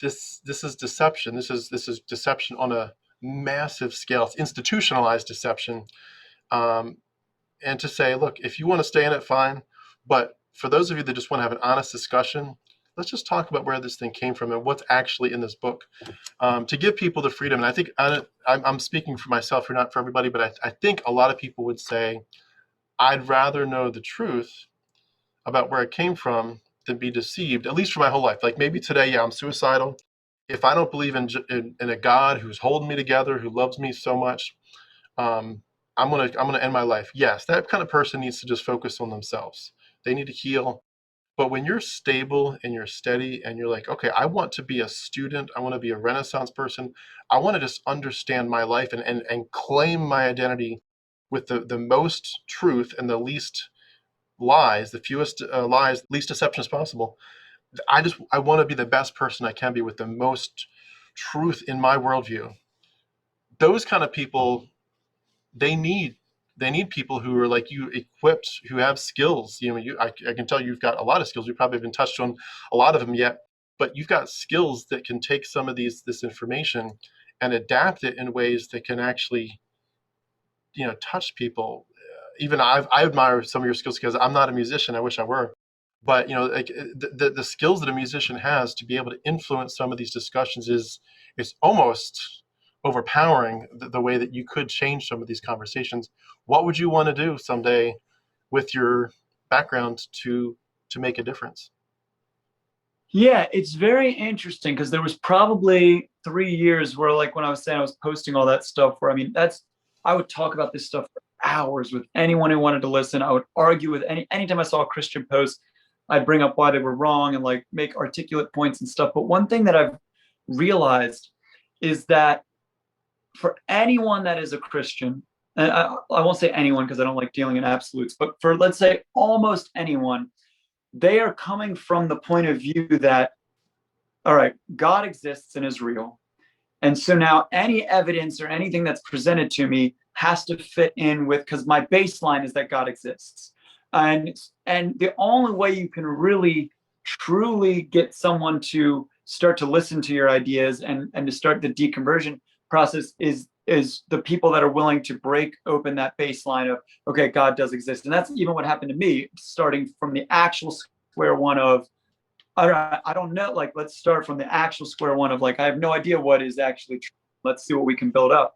this is deception. This is deception on a massive scale. It's institutionalized deception. And to say, look, if you want to stay in it, fine. But for those of you that just want to have an honest discussion, let's just talk about where this thing came from and what's actually in this book, to give people the freedom. And I think I'm speaking for myself or not for everybody, but I think a lot of people would say, I'd rather know the truth about where it came from than be deceived, at least for my whole life. Like maybe today, yeah, I'm suicidal. If I don't believe in a God who's holding me together, who loves me so much, I'm gonna end my life. Yes, that kind of person needs to just focus on themselves. They need to heal. But when you're stable and you're steady and you're like, okay, I want to be a student, I want to be a Renaissance person, I want to just understand my life and claim my identity with the most truth and the least lies, the fewest lies, least deception as possible. I want to be the best person I can be with the most truth in my worldview. Those kind of people, they need people who are like you, equipped, who have skills. I can tell you've got a lot of skills. We probably haven't touched on a lot of them yet, but you've got skills that can take some of this information and adapt it in ways that can actually, touch people. Even I admire some of your skills because I'm not a musician. I wish I were. But like the skills that a musician has to be able to influence some of these discussions is almost overpowering, the way that you could change some of these conversations. What would you want to do someday with your background to make a difference? Yeah, it's very interesting because there was probably 3 years where, like, when I was saying I was posting all that stuff, where, I mean, I would talk about this stuff for hours with anyone who wanted to listen. I would argue with anytime I saw a Christian post, I'd bring up why they were wrong and like make articulate points and stuff. But one thing that I've realized is that for anyone that is a Christian, and I won't say anyone because I don't like dealing in absolutes, but for, let's say, almost anyone, they are coming from the point of view that, all right, God exists and is real. And so now any evidence or anything that's presented to me has to fit in with, because my baseline is that God exists. And the only way you can really truly get someone to start to listen to your ideas and to start the deconversion process is the people that are willing to break open that baseline of, okay, God does exist. And that's even what happened to me, starting from the actual square one of, I don't know, like, let's start from the actual square one of, like, I have no idea what is actually true. Let's see what we can build up.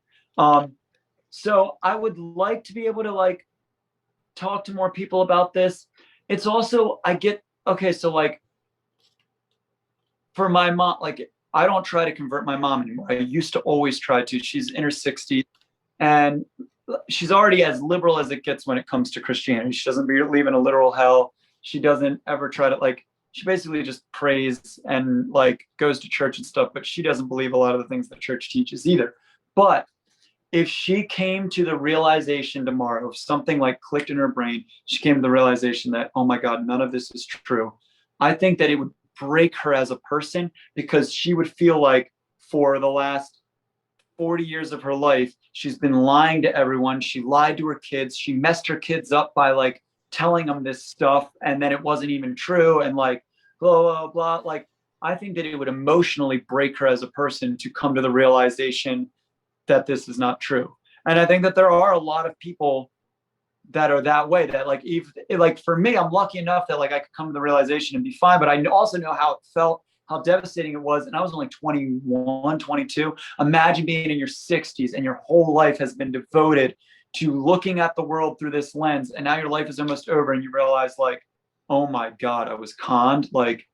So I would like to be able to, like, talk to more people about this. It's also, okay, so, like, for my mom, like, I don't try to convert my mom anymore. I used to always try to. She's in her 60s, and she's already as liberal as it gets when it comes to Christianity. She doesn't believe in a literal hell. She doesn't ever try to, like, she basically just prays and, like, goes to church and stuff, but she doesn't believe a lot of the things the church teaches either. But if she came to the realization tomorrow, if something like clicked in her brain, she came to the realization that, oh my God, none of this is true, I think that it would break her as a person, because she would feel like for the last 40 years of her life, she's been lying to everyone. She lied to her kids. She messed her kids up by, like, telling them this stuff, and then it wasn't even true, and, like, blah, blah, blah. Like, I think that it would emotionally break her as a person to come to the realization that this is not true. And I think that there are a lot of people that are that way, that, like, if, like, for me, I'm lucky enough that, like, I could come to the realization and be fine, but I also know how it felt, how devastating it was. And I was only 21, 22. Imagine being in your 60s and your whole life has been devoted to looking at the world through this lens, and now your life is almost over and you realize, like, oh my God, I was conned. Like,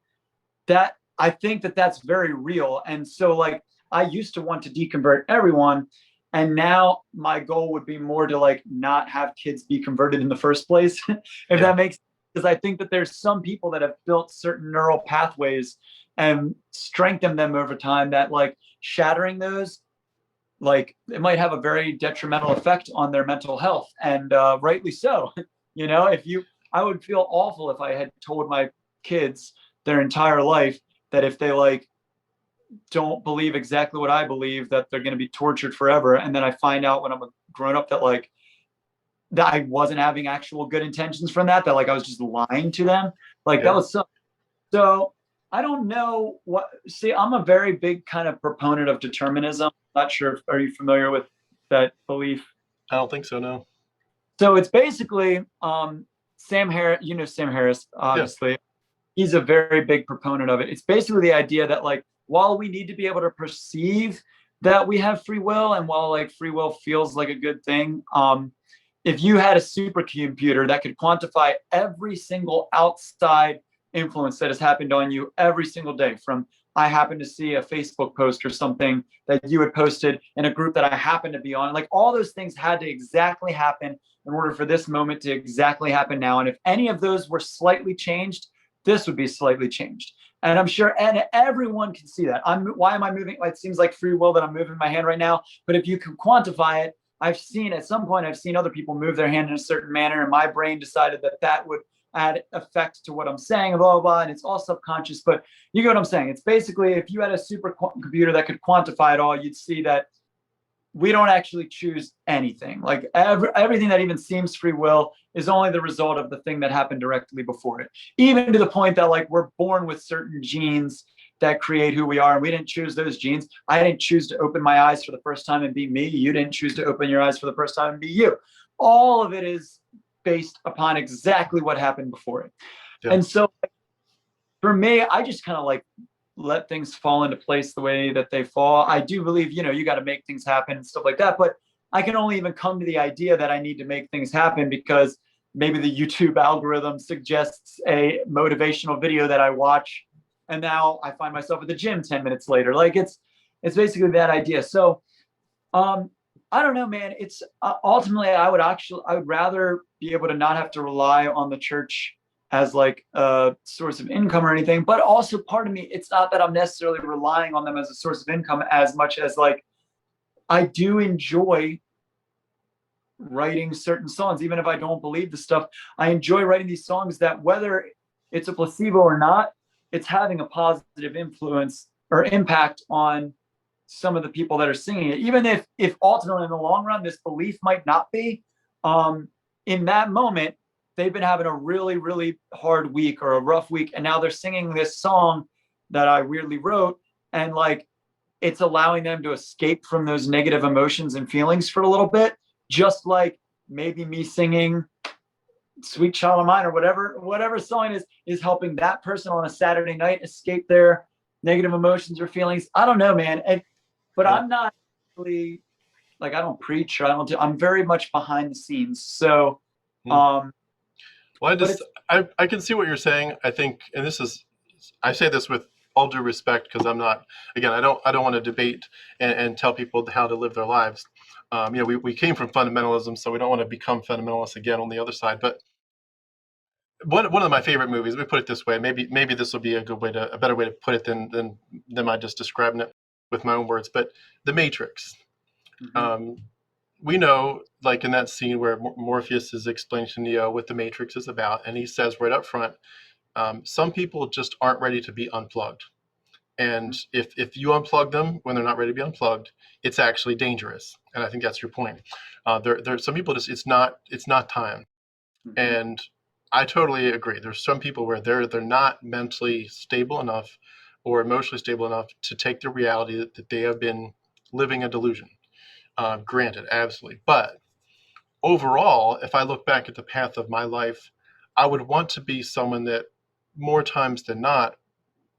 that, I think that that's very real. And so, like, I used to want to deconvert everyone, and now my goal would be more to, like, not have kids be converted in the first place, if that makes sense. Because I think that there's some people that have built certain neural pathways and strengthened them over time, that, like, shattering those, like, it might have a very detrimental effect on their mental health, and rightly so. You know, I would feel awful if I had told my kids their entire life that if they, like, don't believe exactly what I believe, that they're going to be tortured forever. And then I find out when I'm a grown up that, like, that I wasn't having actual good intentions from that, like, I was just lying to them. Like, that was so I don't know what, see, I'm a very big kind of proponent of determinism. Not sure, are you familiar with that belief? I don't think so, no. So it's basically, Sam Harris, you know Sam Harris, obviously. He's a very big proponent of it. It's basically the idea that, like, while we need to be able to perceive that we have free will, and while, like, free will feels like a good thing, if you had a supercomputer that could quantify every single outside influence that has happened on you every single day, from I happen to see a Facebook post or something that you had posted in a group that I happen to be on, like, all those things had to exactly happen in order for this moment to exactly happen now. And if any of those were slightly changed, this would be slightly changed. And I'm sure, and everyone can see that. Why am I moving? It seems like free will that I'm moving my hand right now. But if you can quantify it, at some point, I've seen other people move their hand in a certain manner, and my brain decided that that would add effect to what I'm saying, blah, blah, blah. And it's all subconscious. But you get what I'm saying. It's basically, if you had a supercomputer that could quantify it all, you'd see that we don't actually choose anything. Like, everything that even seems free will is only the result of the thing that happened directly before it. Even to the point that, like, we're born with certain genes that create who we are, and we didn't choose those genes. I didn't choose to open my eyes for the first time and be me. You didn't choose to open your eyes for the first time and be you. All of it is based upon exactly what happened before it. And so, for me, I just kind of, like, let things fall into place the way that they fall. I do believe, you got to make things happen and stuff like that. But I can only even come to the idea that I need to make things happen because maybe the YouTube algorithm suggests a motivational video that I watch, and now I find myself at the gym 10 minutes later. Like, it's basically that idea. So, I don't know, man. It's ultimately, I would rather be able to not have to rely on the church as, like, a source of income or anything. But also, part of me, it's not that I'm necessarily relying on them as a source of income as much as, like, I do enjoy writing certain songs, even if I don't believe the stuff. I enjoy writing these songs that, whether it's a placebo or not, it's having a positive influence or impact on some of the people that are singing it. Even if ultimately in the long run, this belief might not be, in that moment, they've been having a really, really hard week or a rough week, and now they're singing this song that I weirdly wrote, and, like, it's allowing them to escape from those negative emotions and feelings for a little bit, just like maybe me singing Sweet Child of Mine or whatever song is helping that person on a Saturday night escape their negative emotions or feelings. I don't know, man. But Yeah. I'm not really like, I don't preach or I don't do. I'm very much behind the scenes. So, Hmm. um, Well, but it's I can see what you're saying. I think, and I say this with all due respect because I'm not, again, I don't want to debate and tell people how to live their lives. We came from fundamentalism, so we don't want to become fundamentalists again on the other side. But one of my favorite movies, let me put it this way, maybe this will be a better way to put it than my just describing it with my own words. But The Matrix. mhm. Um, we know, like in that scene where Morpheus is explaining to Neo what the Matrix is about, and he says right up front, some people just aren't ready to be unplugged. And if you unplug them when they're not ready to be unplugged, it's actually dangerous. And I think that's your point. There some people just it's not time. Mhm. And I totally agree. There's some people where they're not mentally stable enough or emotionally stable enough to take the reality that they have been living a delusion. Granted, absolutely. But overall, if I look back at the path of my life, I would want to be someone that more times than not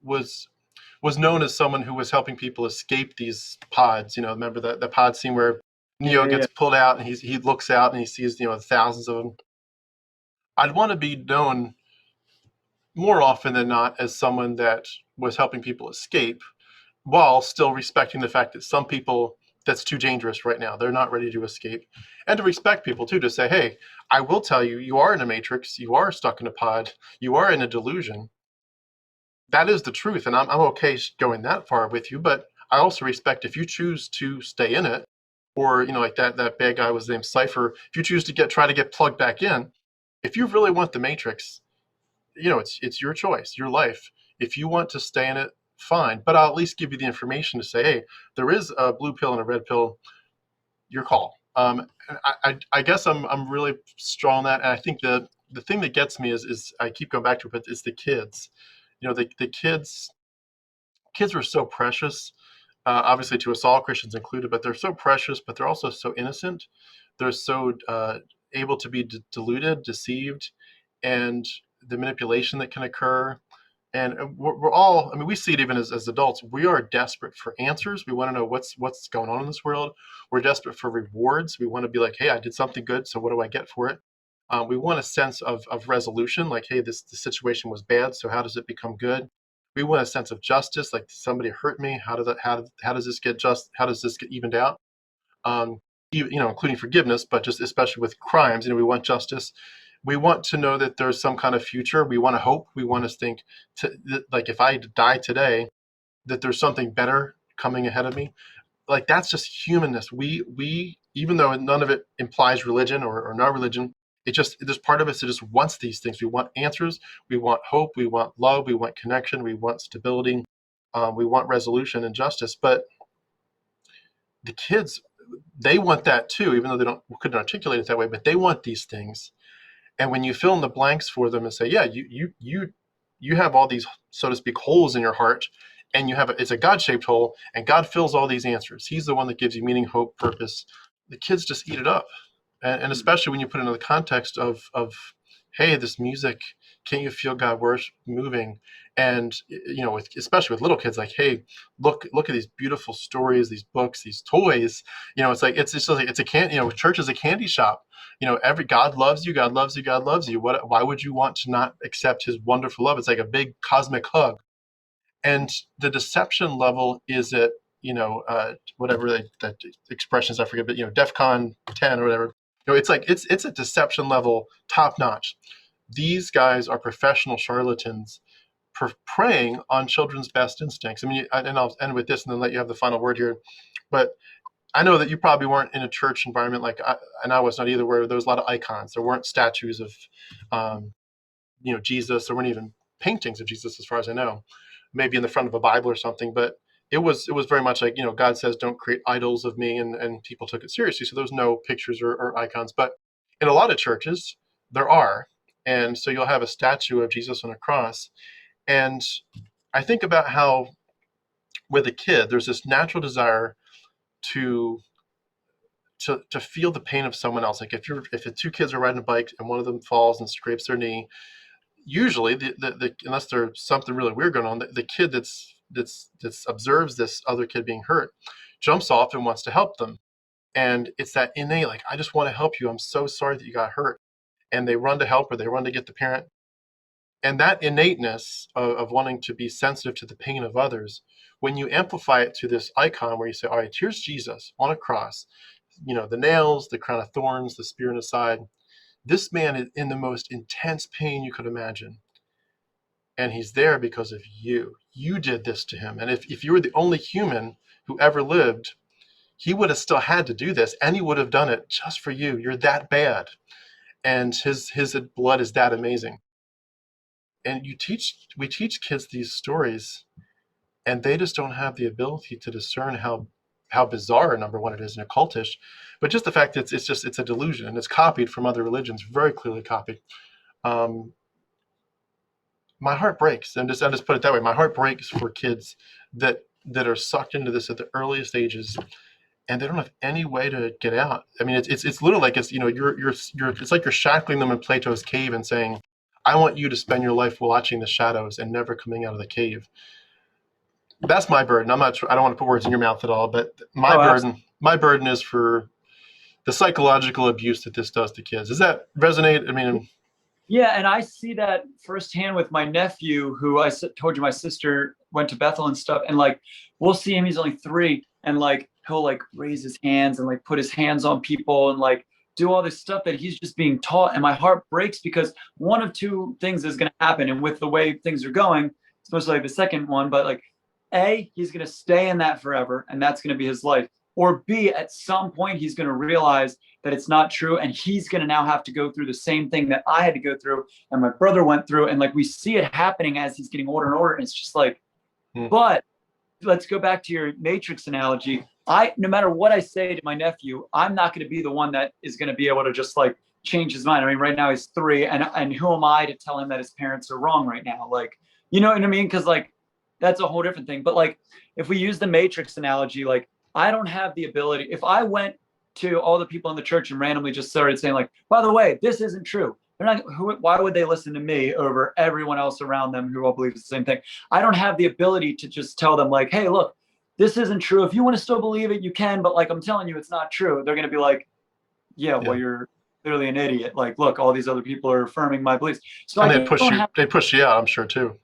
was known as someone who was helping people escape these pods. Remember the pod scene where Yeah, Neo yeah, yeah. gets pulled out and he looks out and he sees thousands of them. I'd want to be known more often than not as someone that was helping people escape while still respecting the fact that some people, that's too dangerous right now. They're not ready to escape. And to respect people too, to say, hey, I will tell you, you are in a matrix, you are stuck in a pod, you are in a delusion. That is the truth. And I'm okay going that far with you, but I also respect if you choose to stay in it, or, like that bad guy was named Cypher, if you choose to try to get plugged back in, if you really want the matrix, it's your choice, your life. If you want to stay in it, fine. But I'll at least give you the information to say, hey, there is a blue pill and a red pill. Your call. I guess I'm really strong on that, and I think the thing that gets me is I keep going back to it, but it's the kids. The kids were so precious. Obviously, to us all, Christians included, but they're so precious, but they're also so innocent. They're so able to be deluded, deceived, and the manipulation that can occur. And we're all, I mean, we see it even as adults. We are desperate for answers. We want to know what's going on in this world. We're desperate for rewards. We want to be like, hey, I did something good, so what do I get for it? We want a sense of resolution, like, hey, the situation was bad, so how does it become good? We want a sense of justice, like somebody hurt me. How does this get how does this get evened out? Including forgiveness, but just especially with crimes, we want justice. We want to know that there's some kind of future. We want to hope. We want to think, like, if I die today, that there's something better coming ahead of me. Like, that's just humanness. We even though none of it implies religion or not religion, there's part of us that just wants these things. We want answers. We want hope. We want love. We want connection. We want stability. We want resolution and justice. But the kids, they want that too, even though they couldn't articulate it that way, but they want these things. And when you fill in the blanks for them and say, yeah, you have all these, so to speak, holes in your heart, and it's a God-shaped hole, and God fills all these answers. He's the one that gives you meaning, hope, purpose. The kids just eat it up. And especially when you put it in the context of hey, this music, can't you feel God moving? And especially with little kids, like, hey, look at these beautiful stories, these books, these toys. It's like it's just like it's a church is a candy shop. Every God loves you, God loves you, God loves you. Why would you want to not accept his wonderful love? It's like a big cosmic hug. And the deception level is at whatever that expressions, I forget, but DEFCON 10 or whatever. It's like it's a deception level top notch. These guys are professional charlatans preying on children's best instincts. I mean, and I'll end with this and then let you have the final word here. But I know that you probably weren't in a church environment and I was not either, where there was a lot of icons. There weren't statues of, um, Jesus. There weren't even paintings of Jesus, as far as I know. Maybe in the front of a Bible or something, but it was very much like, God says, don't create idols of me, and people took it seriously. So there's no pictures or icons, but in a lot of churches there are, and so you'll have a statue of Jesus on a cross, and I think about how with a kid there's this natural desire to to feel the pain of someone else. Like if the two kids are riding a bike and one of them falls and scrapes their knee, usually unless there's something really weird going on, the kid that's observes this other kid being hurt jumps off and wants to help them. And it's that innate, like, I just want to help you. I'm so sorry that you got hurt. And they run to help, or they run to get the parent. And that innateness of wanting to be sensitive to the pain of others, when you amplify it to this icon where you say, all right, here's Jesus on a cross, the nails, the crown of thorns, the spear in his side. This man is in the most intense pain you could imagine. And he's there because of you. You did this to him. And if you were the only human who ever lived, he would have still had to do this, and he would have done it just for you. You're that bad. And his blood is that amazing. And we teach kids these stories, and they just don't have the ability to discern how bizarre, number one, it is and occultish, but just the fact that it's a delusion, and it's copied from other religions, very clearly copied. My heart breaks, and I'll just put it that way. My heart breaks for kids that are sucked into this at the earliest ages, and they don't have any way to get out. I mean, it's literally like it's like you're shackling them in Plato's cave and saying, I want you to spend your life watching the shadows and never coming out of the cave. That's my burden. I don't want to put words in your mouth at all, but my burden is for the psychological abuse that this does to kids. Does that resonate? I mean, yeah, and I see that firsthand with my nephew, who I told you my sister went to Bethel and stuff, and like we'll see him, he's only 3, and like he'll like raise his hands and like put his hands on people and like do all this stuff that he's just being taught. And my heart breaks because one of two things is going to happen. And with the way things are going, especially like the second one, but like A, he's going to stay in that forever, and that's going to be his life. Or B, at some point, he's going to realize that it's not true, and he's going to now have to go through the same thing that I had to go through and my brother went through. And like we see it happening as he's getting older and older. And it's just like, but let's go back to your Matrix analogy. No matter what I say to my nephew, I'm not going to be the one that is going to be able to just like change his mind. I mean, right now he's 3, and who am I to tell him that his parents are wrong right now? Like, you know what I mean? Because like that's a whole different thing. But like if we use the Matrix analogy, like I don't have the ability. If I went to all the people in the church and randomly just started saying like, by the way, this isn't true, they're not. Why would they listen to me over everyone else around them who all believes the same thing? I don't have the ability to just tell them like, hey, look, this isn't true. If you want to still believe it, you can. But like I'm telling you, it's not true. They're going to be like, yeah, well, you're clearly an idiot. Like, look, all these other people are affirming my beliefs. So and they push you out, I'm sure too.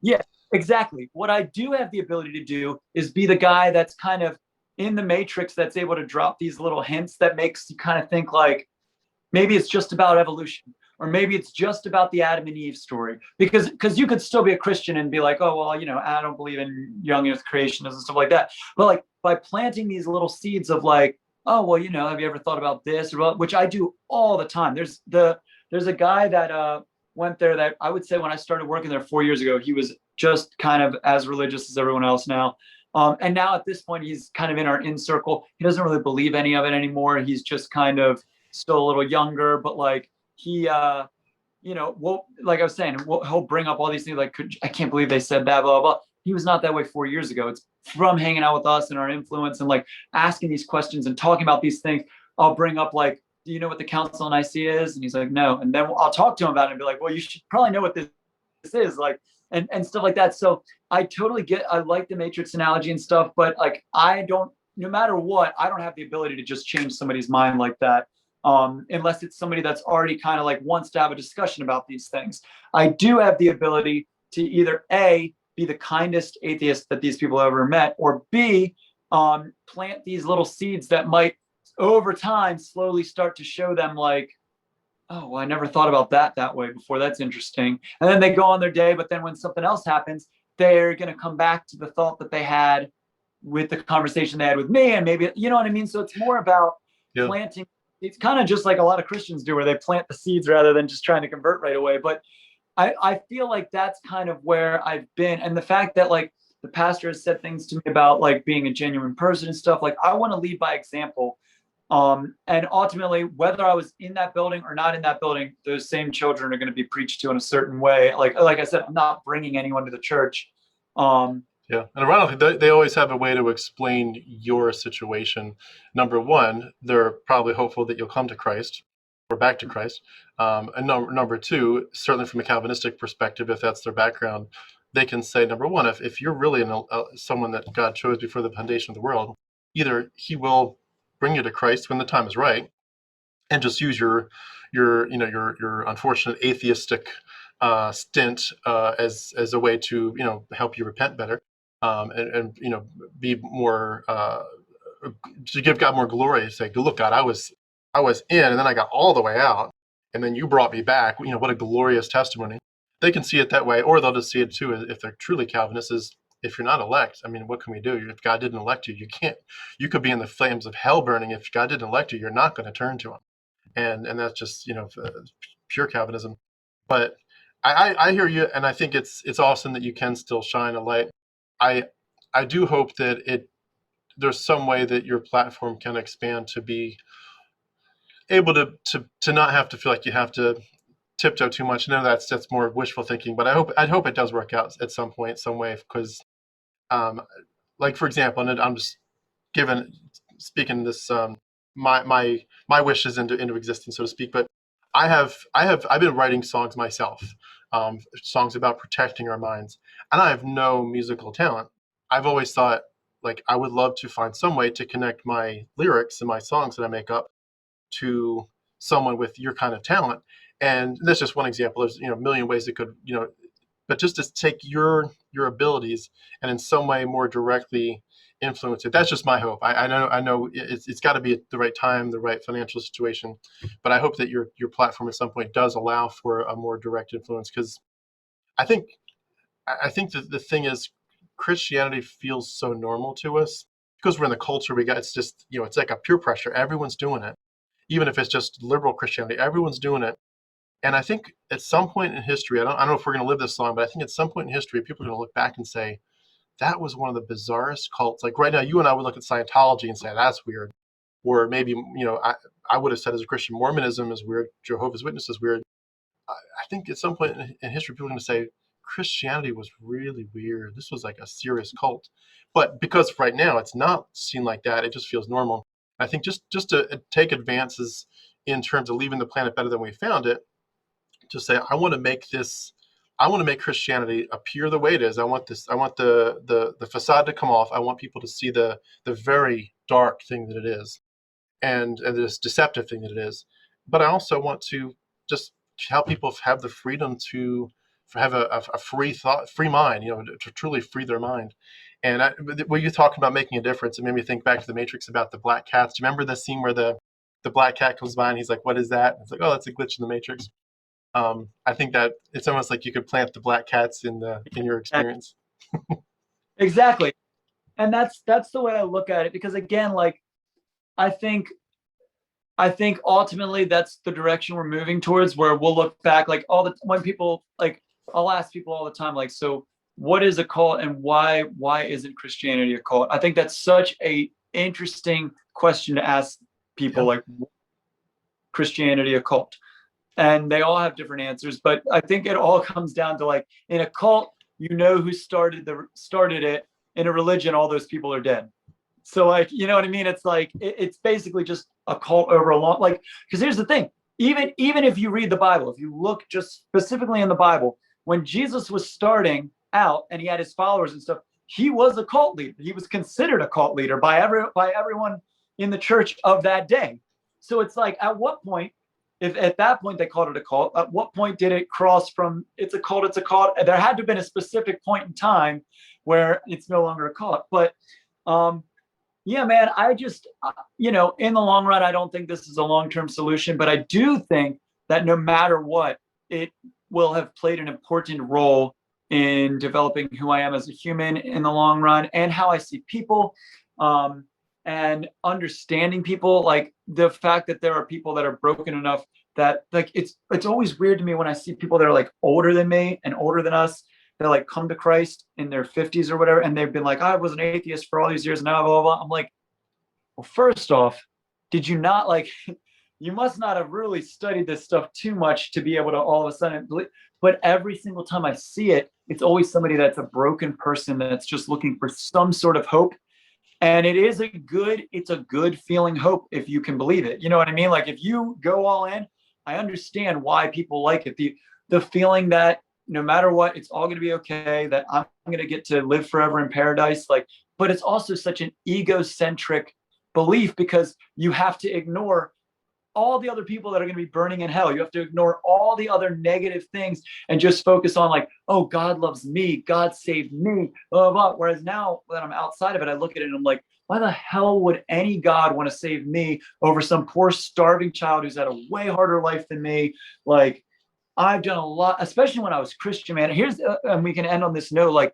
Yeah, exactly. What I do have the ability to do is be the guy that's kind of in the Matrix, that's able to drop these little hints that makes you kind of think like, maybe it's just about evolution, or maybe it's just about the Adam and Eve story. Because you could still be a Christian and be like, oh, well, I don't believe in young earth creationism and stuff like that. But like by planting these little seeds of like, oh, well, have you ever thought about this? Which I do all the time. There's a guy that went there that I would say when I started working there 4 years ago, he was just kind of as religious as everyone else now. And now at this point, he's kind of in our in circle. He doesn't really believe any of it anymore. He's just kind of still a little younger, but like he, like I was saying, he'll bring up all these things like, I can't believe they said that, blah, blah, blah. He was not that way 4 years ago. It's from hanging out with us and our influence and like asking these questions and talking about these things. I'll bring up like, do you know what the Council of Nicaea is? And he's like, no. And then I'll talk to him about it and be like, well, you should probably know what this is, like, and stuff like that. So I totally I like the Matrix analogy and stuff, but like, no matter what, I don't have the ability to just change somebody's mind like that. Unless it's somebody that's already kind of like wants to have a discussion about these things. I do have the ability to either A, be the kindest atheist that these people ever met, or B, plant these little seeds that might over time slowly start to show them like, oh, well, I never thought about that way before. That's interesting. And then they go on their day, but then when something else happens, they're going to come back to the thought that they had with the conversation they had with me. And maybe, you know what I mean? So it's more about planting. It's kind of just like a lot of Christians do, where they plant the seeds rather than just trying to convert right away. But I feel like that's kind of where I've been. And the fact that like the pastor has said things to me about like being a genuine person and stuff, like I want to lead by example. And ultimately, whether I was in that building or not in that building, those same children are going to be preached to in a certain way. Like I said, I'm not bringing anyone to the church. Yeah, and ironically, they always have a way to explain your situation. Number one, they're probably hopeful that you'll come to Christ or back to Christ. And number two, certainly from a Calvinistic perspective, if that's their background, they can say, number one, if you're really someone that God chose before the foundation of the world, either He will bring you to Christ when the time is right, and just use your unfortunate atheistic stint as a way to help you repent better, and be more to give God more glory. Say, look, God, I was in, and then I got all the way out, and then you brought me back. What a glorious testimony. They can see it that way, or they'll just see it too if they're truly Calvinists. Is if you're not elect, I mean, what can we do? If God didn't elect you, you can't. You could be in the flames of hell burning. If God didn't elect you, you're not going to turn to Him, and that's just pure Calvinism. But I hear you, and I think it's awesome that you can still shine a light. I I do hope that there's some way that your platform can expand to be able to not have to feel like you have to tiptoe too much. No, that's more wishful thinking, but I hope it does work out at some point, some way, because um, like for example, and I'm just given speaking this my wishes into existence, so to speak. But I've been writing songs myself, songs about protecting our minds, and I have no musical talent. I've always thought like I would love to find some way to connect my lyrics and my songs that I make up to someone with your kind of talent. And that's just one example. There's a million ways it could, but just to take your abilities and in some way more directly influence it. That's just my hope. I know it's got to be at the right time, the right financial situation, but I hope that your platform at some point does allow for a more direct influence, because I think I think that the thing is, Christianity feels so normal to us because we're in the culture we got. It's just it's like a peer pressure. Everyone's doing it, even if it's just liberal Christianity. Everyone's doing it, and I think at some point in history, I don't know if we're going to live this long, but I think at some point in history, people are going to look back and say, that was one of the bizarrest cults. Like right now, you and I would look at Scientology and say, that's weird. Or maybe, I would have said as a Christian, Mormonism is weird. Jehovah's Witness is weird. I think at some point in history, people are going to say, Christianity was really weird. This was like a serious cult. But because right now it's not seen like that, it just feels normal. I think just to take advances in terms of leaving the planet better than we found it, to say I want to make Christianity appear the way it is. I want the facade to come off. I want people to see the very dark thing that it is, and this deceptive thing that it is. But I also want to just help people have the freedom to have a free thought, free mind, to truly free their mind. And when you talking about making a difference, it made me think back to the Matrix about the black cats. Do you remember the scene where the black cat comes by and he's like, "What is that?" And it's like, "Oh, that's a glitch in the Matrix." I think that it's almost like you could plant the black cats in your experience. Exactly. And that's the way I look at it, because again, like I think I think ultimately that's the direction we're moving towards, where we'll look back like when people like I'll ask people all the time, like, so what is a cult and why isn't Christianity a cult? I think that's such a interesting question to ask people, Yeah. like, Christianity a cult? And they all have different answers, but I think it all comes down to, like, in a cult, who started it. In a religion, all those people are dead. So, like, you know what I mean? It's like it's basically just a cult over a long, like, because here's the thing. Even if you read the Bible, if you look just specifically in the Bible, when Jesus was starting out and he had his followers and stuff, he was a cult leader. He was considered a cult leader by everyone in the church of that day. So it's like, at what point, if at that point they called it a cult, at what point did it cross from it's a cult, it's a cult? There had to have been a specific point in time where it's no longer a cult. But yeah, man, I just, in the long run, I don't think this is a long-term solution, but I do think that no matter what, it will have played an important role in developing who I am as a human in the long run, and how I see people, and understanding people. Like, the fact that there are people that are broken enough that, like, it's always weird to me when I see people that are like older than me and older than us, that like come to Christ in their 50s or whatever, and they've been like, I was an atheist for all these years, and now blah, blah, blah. I'm like, well, first off, did you not, like, you must not have really studied this stuff too much to be able to all of a sudden believe. But every single time I see it, it's always somebody that's a broken person that's just looking for some sort of hope. And it's a good feeling hope if you can believe it. You know what I mean? Like if you go all in, I understand why people like it. The feeling that no matter what, it's all going to be okay, that I'm going to get to live forever in paradise. Like, but it's also such an egocentric belief because you have to ignore all the other people that are going to be burning in hell. You have to ignore all the other negative things and just focus on like, oh, God loves me, God saved me, blah, blah, blah. Whereas now that I'm outside of it, I look at it and I'm like, why the hell would any God want to save me over some poor starving child who's had a way harder life than me? Like, I've done a lot, especially when I was Christian, man. And we can end on this note, like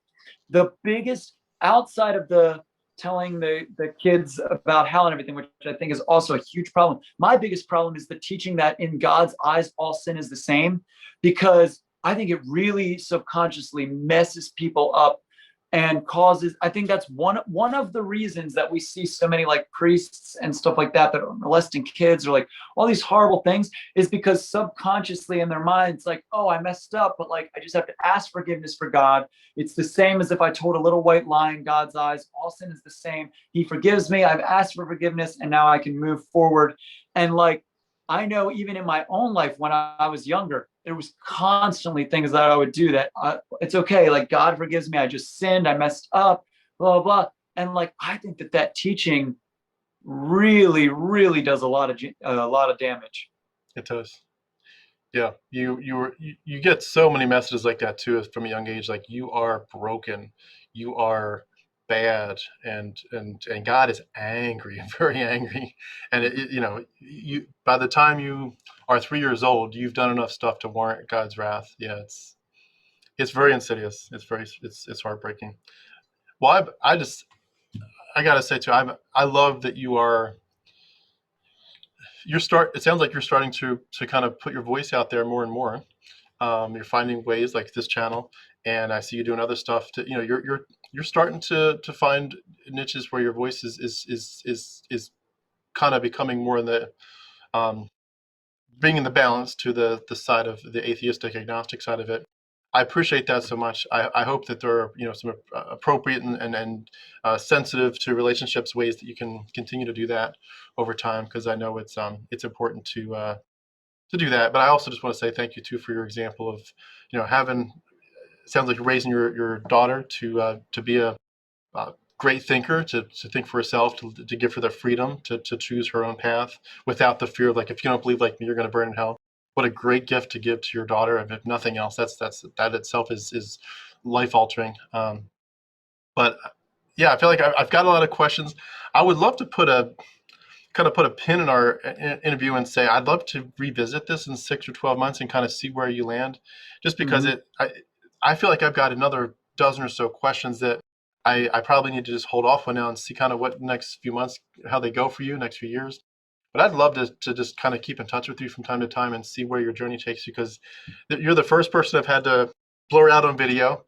the biggest outside of the telling the kids about hell and everything, which I think is also a huge problem. My biggest problem is the teaching that in God's eyes, all sin is the same, because I think it really subconsciously messes people up and causes, I think that's one of the reasons that we see so many like priests and stuff like that are molesting kids or like all these horrible things, is because subconsciously in their minds like, oh, I messed up, but like I just have to ask forgiveness for God. It's the same as if I told a little white lie in God's eyes. All sin is the same. He forgives me, I've asked for forgiveness, and now I can move forward. And like I know even in my own life when I was younger, there was constantly things that I would do that it's okay. Like God forgives me. I just sinned. I messed up, blah, blah, blah. And like, I think that teaching really, really does a lot of damage. It does. Yeah, you get so many messages like that too from a young age. Like you are broken, you are bad, and God is angry, very angry. And you by the time you are 3 years old, you've done enough stuff to warrant God's wrath. Yeah, it's very insidious. It's heartbreaking. Well, I gotta say too, I love that it sounds like you're starting to kind of put your voice out there more and more. You're finding ways like this channel, and I see you doing other stuff. You're starting to find niches where your voice is kind of becoming more in the bringing the balance to the side of the atheistic agnostic side of it. I appreciate that so much. I hope that there are some appropriate and sensitive to relationships ways that you can continue to do that over time, because I know it's important to do that. But I also just want to say thank you too for your example of having, it sounds like you're raising your daughter to be a great thinker, to think for herself, to give her the freedom to choose her own path without the fear of like, if you don't believe like me, you're going to burn in hell. What a great gift to give to your daughter, and if nothing else, that itself is life altering. But yeah, I feel like I've got a lot of questions. I would love to put a pin in our interview and say I'd love to revisit this in 6 or 12 months and kind of see where you land, just because I feel like I've got another dozen or so questions that I probably need to just hold off on now and see kind of what the next few months, how they go for you, next few years. But I'd love to just kind of keep in touch with you from time to time and see where your journey takes you, because you're the first person I've had to blur out on video,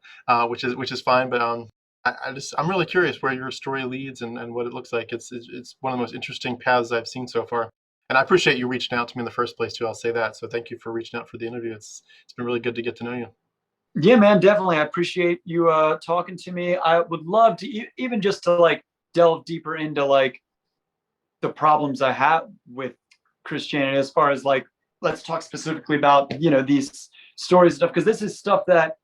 which is fine. But I'm really curious where your story leads and what it looks like. It's one of the most interesting paths I've seen so far. And I appreciate you reaching out to me in the first place too. I'll say that. So thank you for reaching out for the interview. It's been really good to get to know you. Yeah, man, definitely. I appreciate you talking to me. I would love to even just to like delve deeper into like the problems I have with Christianity, as far as like, let's talk specifically about, these stories and stuff, because this is stuff that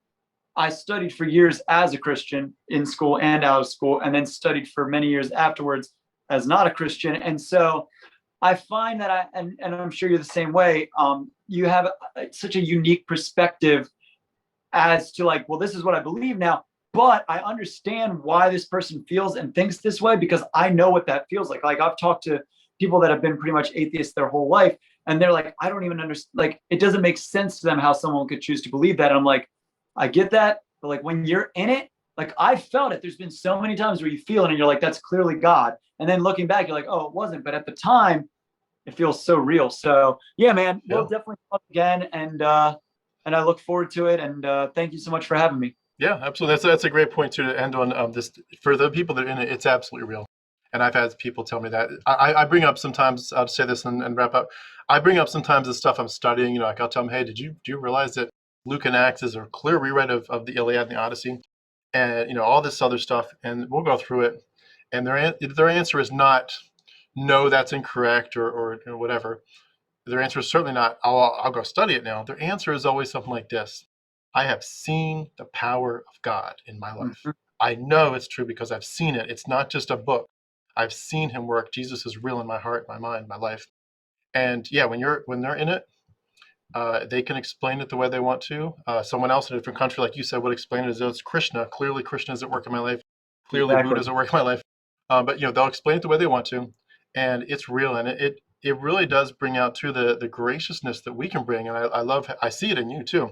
I studied for years as a Christian in school and out of school, and then studied for many years afterwards as not a Christian. And so I find that and I'm sure you're the same way, you have such a unique perspective as to like, well, this is what I believe now, but I understand why this person feels and thinks this way because I know what that feels like. Like I've talked to people that have been pretty much atheists their whole life, and they're like, I don't even understand. Like, it doesn't make sense to them how someone could choose to believe that. And I'm like, I get that, but like when you're in it, like I felt it. There's been so many times where you feel it and you're like, that's clearly God. And then looking back, you're like, oh, it wasn't. But at the time, it feels so real. So yeah, man, we'll definitely talk again, and I look forward to it. And thank you so much for having me. Yeah, absolutely. That's a great point too to end on. This, for the people that are in it, it's absolutely real. And I've had people tell me that. I bring up sometimes, I'll say this and wrap up. I bring up sometimes the stuff I'm studying, like I'll tell them, hey, do you realize that Luke and Acts is a clear rewrite of the Iliad and the Odyssey? And, all this other stuff. And we'll go through it. And their answer is not, no, that's incorrect or whatever. Their answer is certainly not, I'll go study it now. Their answer is always something like this: I have seen the power of God in my life. Mhm. I know it's true because I've seen it. It's not just a book. I've seen him work. Jesus is real in my heart, my mind, my life. And yeah, when they're in it, they can explain it the way they want to. Someone else in a different country, like you said, would explain it as though it's Krishna. Clearly, Krishna is at work in my life. Clearly, Exactly. Buddha is at work in my life. But they'll explain it the way they want to, and it's real, and it really does bring out too the graciousness that we can bring, and I see it in you too.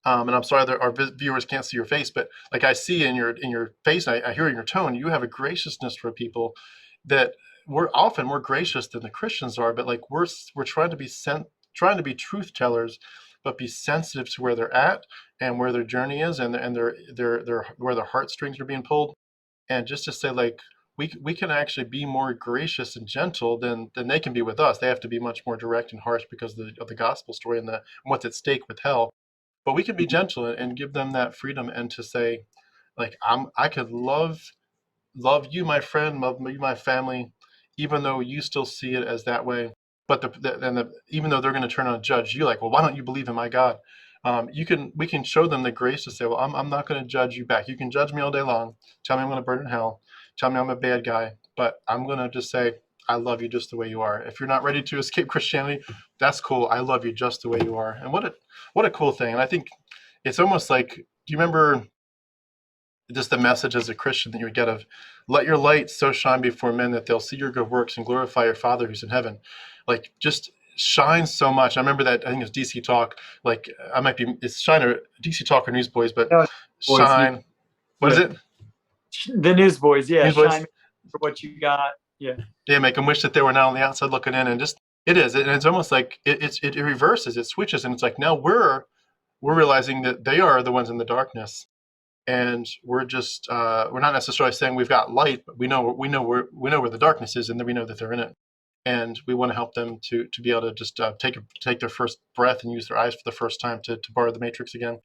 And I'm sorry that our viewers can't see your face, but like I see in your face, I hear in your tone, you have a graciousness for people that we're often more gracious than the Christians are. But like we're trying to be trying to be truth tellers, but be sensitive to where they're at and where their journey is, and their where their heartstrings are being pulled, and just to say like we can actually be more gracious and gentle than they can be with us. They have to be much more direct and harsh because of the gospel story and what's at stake with hell. But we can be gentle and give them that freedom, and to say like I could love you, my friend, love you, my family, even though you still see it as that way. But even though they're going to turn and judge you, like, well, why don't you believe in my God? We can show them the grace to say, well, I'm not going to judge you back. You can judge me all day long. Tell me I'm going to burn in hell. Tell me I'm a bad guy. But I'm going to just say, I love you just the way you are. If you're not ready to escape Christianity, that's cool. I love you just the way you are. And what a cool thing. And I think it's almost like, do you remember just the message as a Christian that you would get of, let your light so shine before men that they'll see your good works and glorify your Father who's in heaven. Like, just shine so much. I remember that, I think it's DC Talk, like it's Shine or DC Talk or Newsboys, but No, boys, shine, what is yeah. it? The Newsboys, yeah. Newsboys? Shine for what you got. Yeah. Yeah, make them wish that they were not on the outside looking in, and just, it's almost like it reverses, it switches, and it's like now we're realizing that they are the ones in the darkness. And we're just we're not necessarily saying we've got light, but we know where the darkness is, and then we know that they're in it, and we want to help them to be able to just take their first breath and use their eyes for the first time to borrow the matrix again.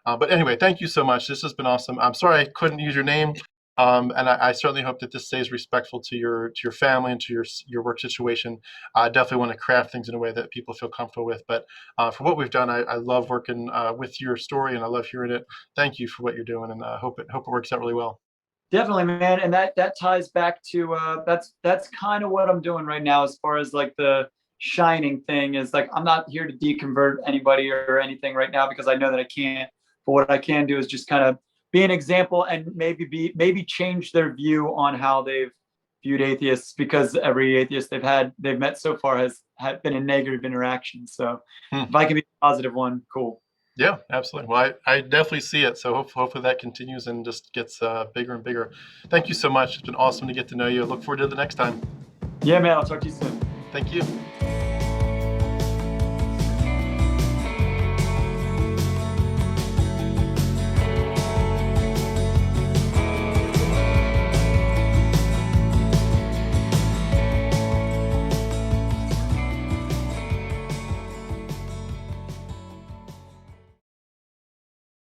But anyway, thank you so much. This has been awesome. I'm sorry I couldn't use your name, and I certainly hope that this stays respectful to your family and to your work situation. I definitely want to craft things in a way that people feel comfortable with. But for what we've done, I love working with your story, and I love hearing it. Thank you for what you're doing, and hope it works out really well. Definitely, man, and that ties back to that's kind of what I'm doing right now as far as like the shining thing is. Like, I'm not here to deconvert anybody or anything right now because I know that I can't. But what I can do is just kind of be an example and maybe change their view on how they've viewed atheists, because every atheist they've met so far has been a negative interaction. So Hmm. if I can be a positive one, cool. Yeah, absolutely. Well, I definitely see it. So hopefully that continues and just gets bigger and bigger. Thank you so much. It's been awesome to get to know you. I look forward to the next time. Yeah, man, I'll talk to you soon. Thank you.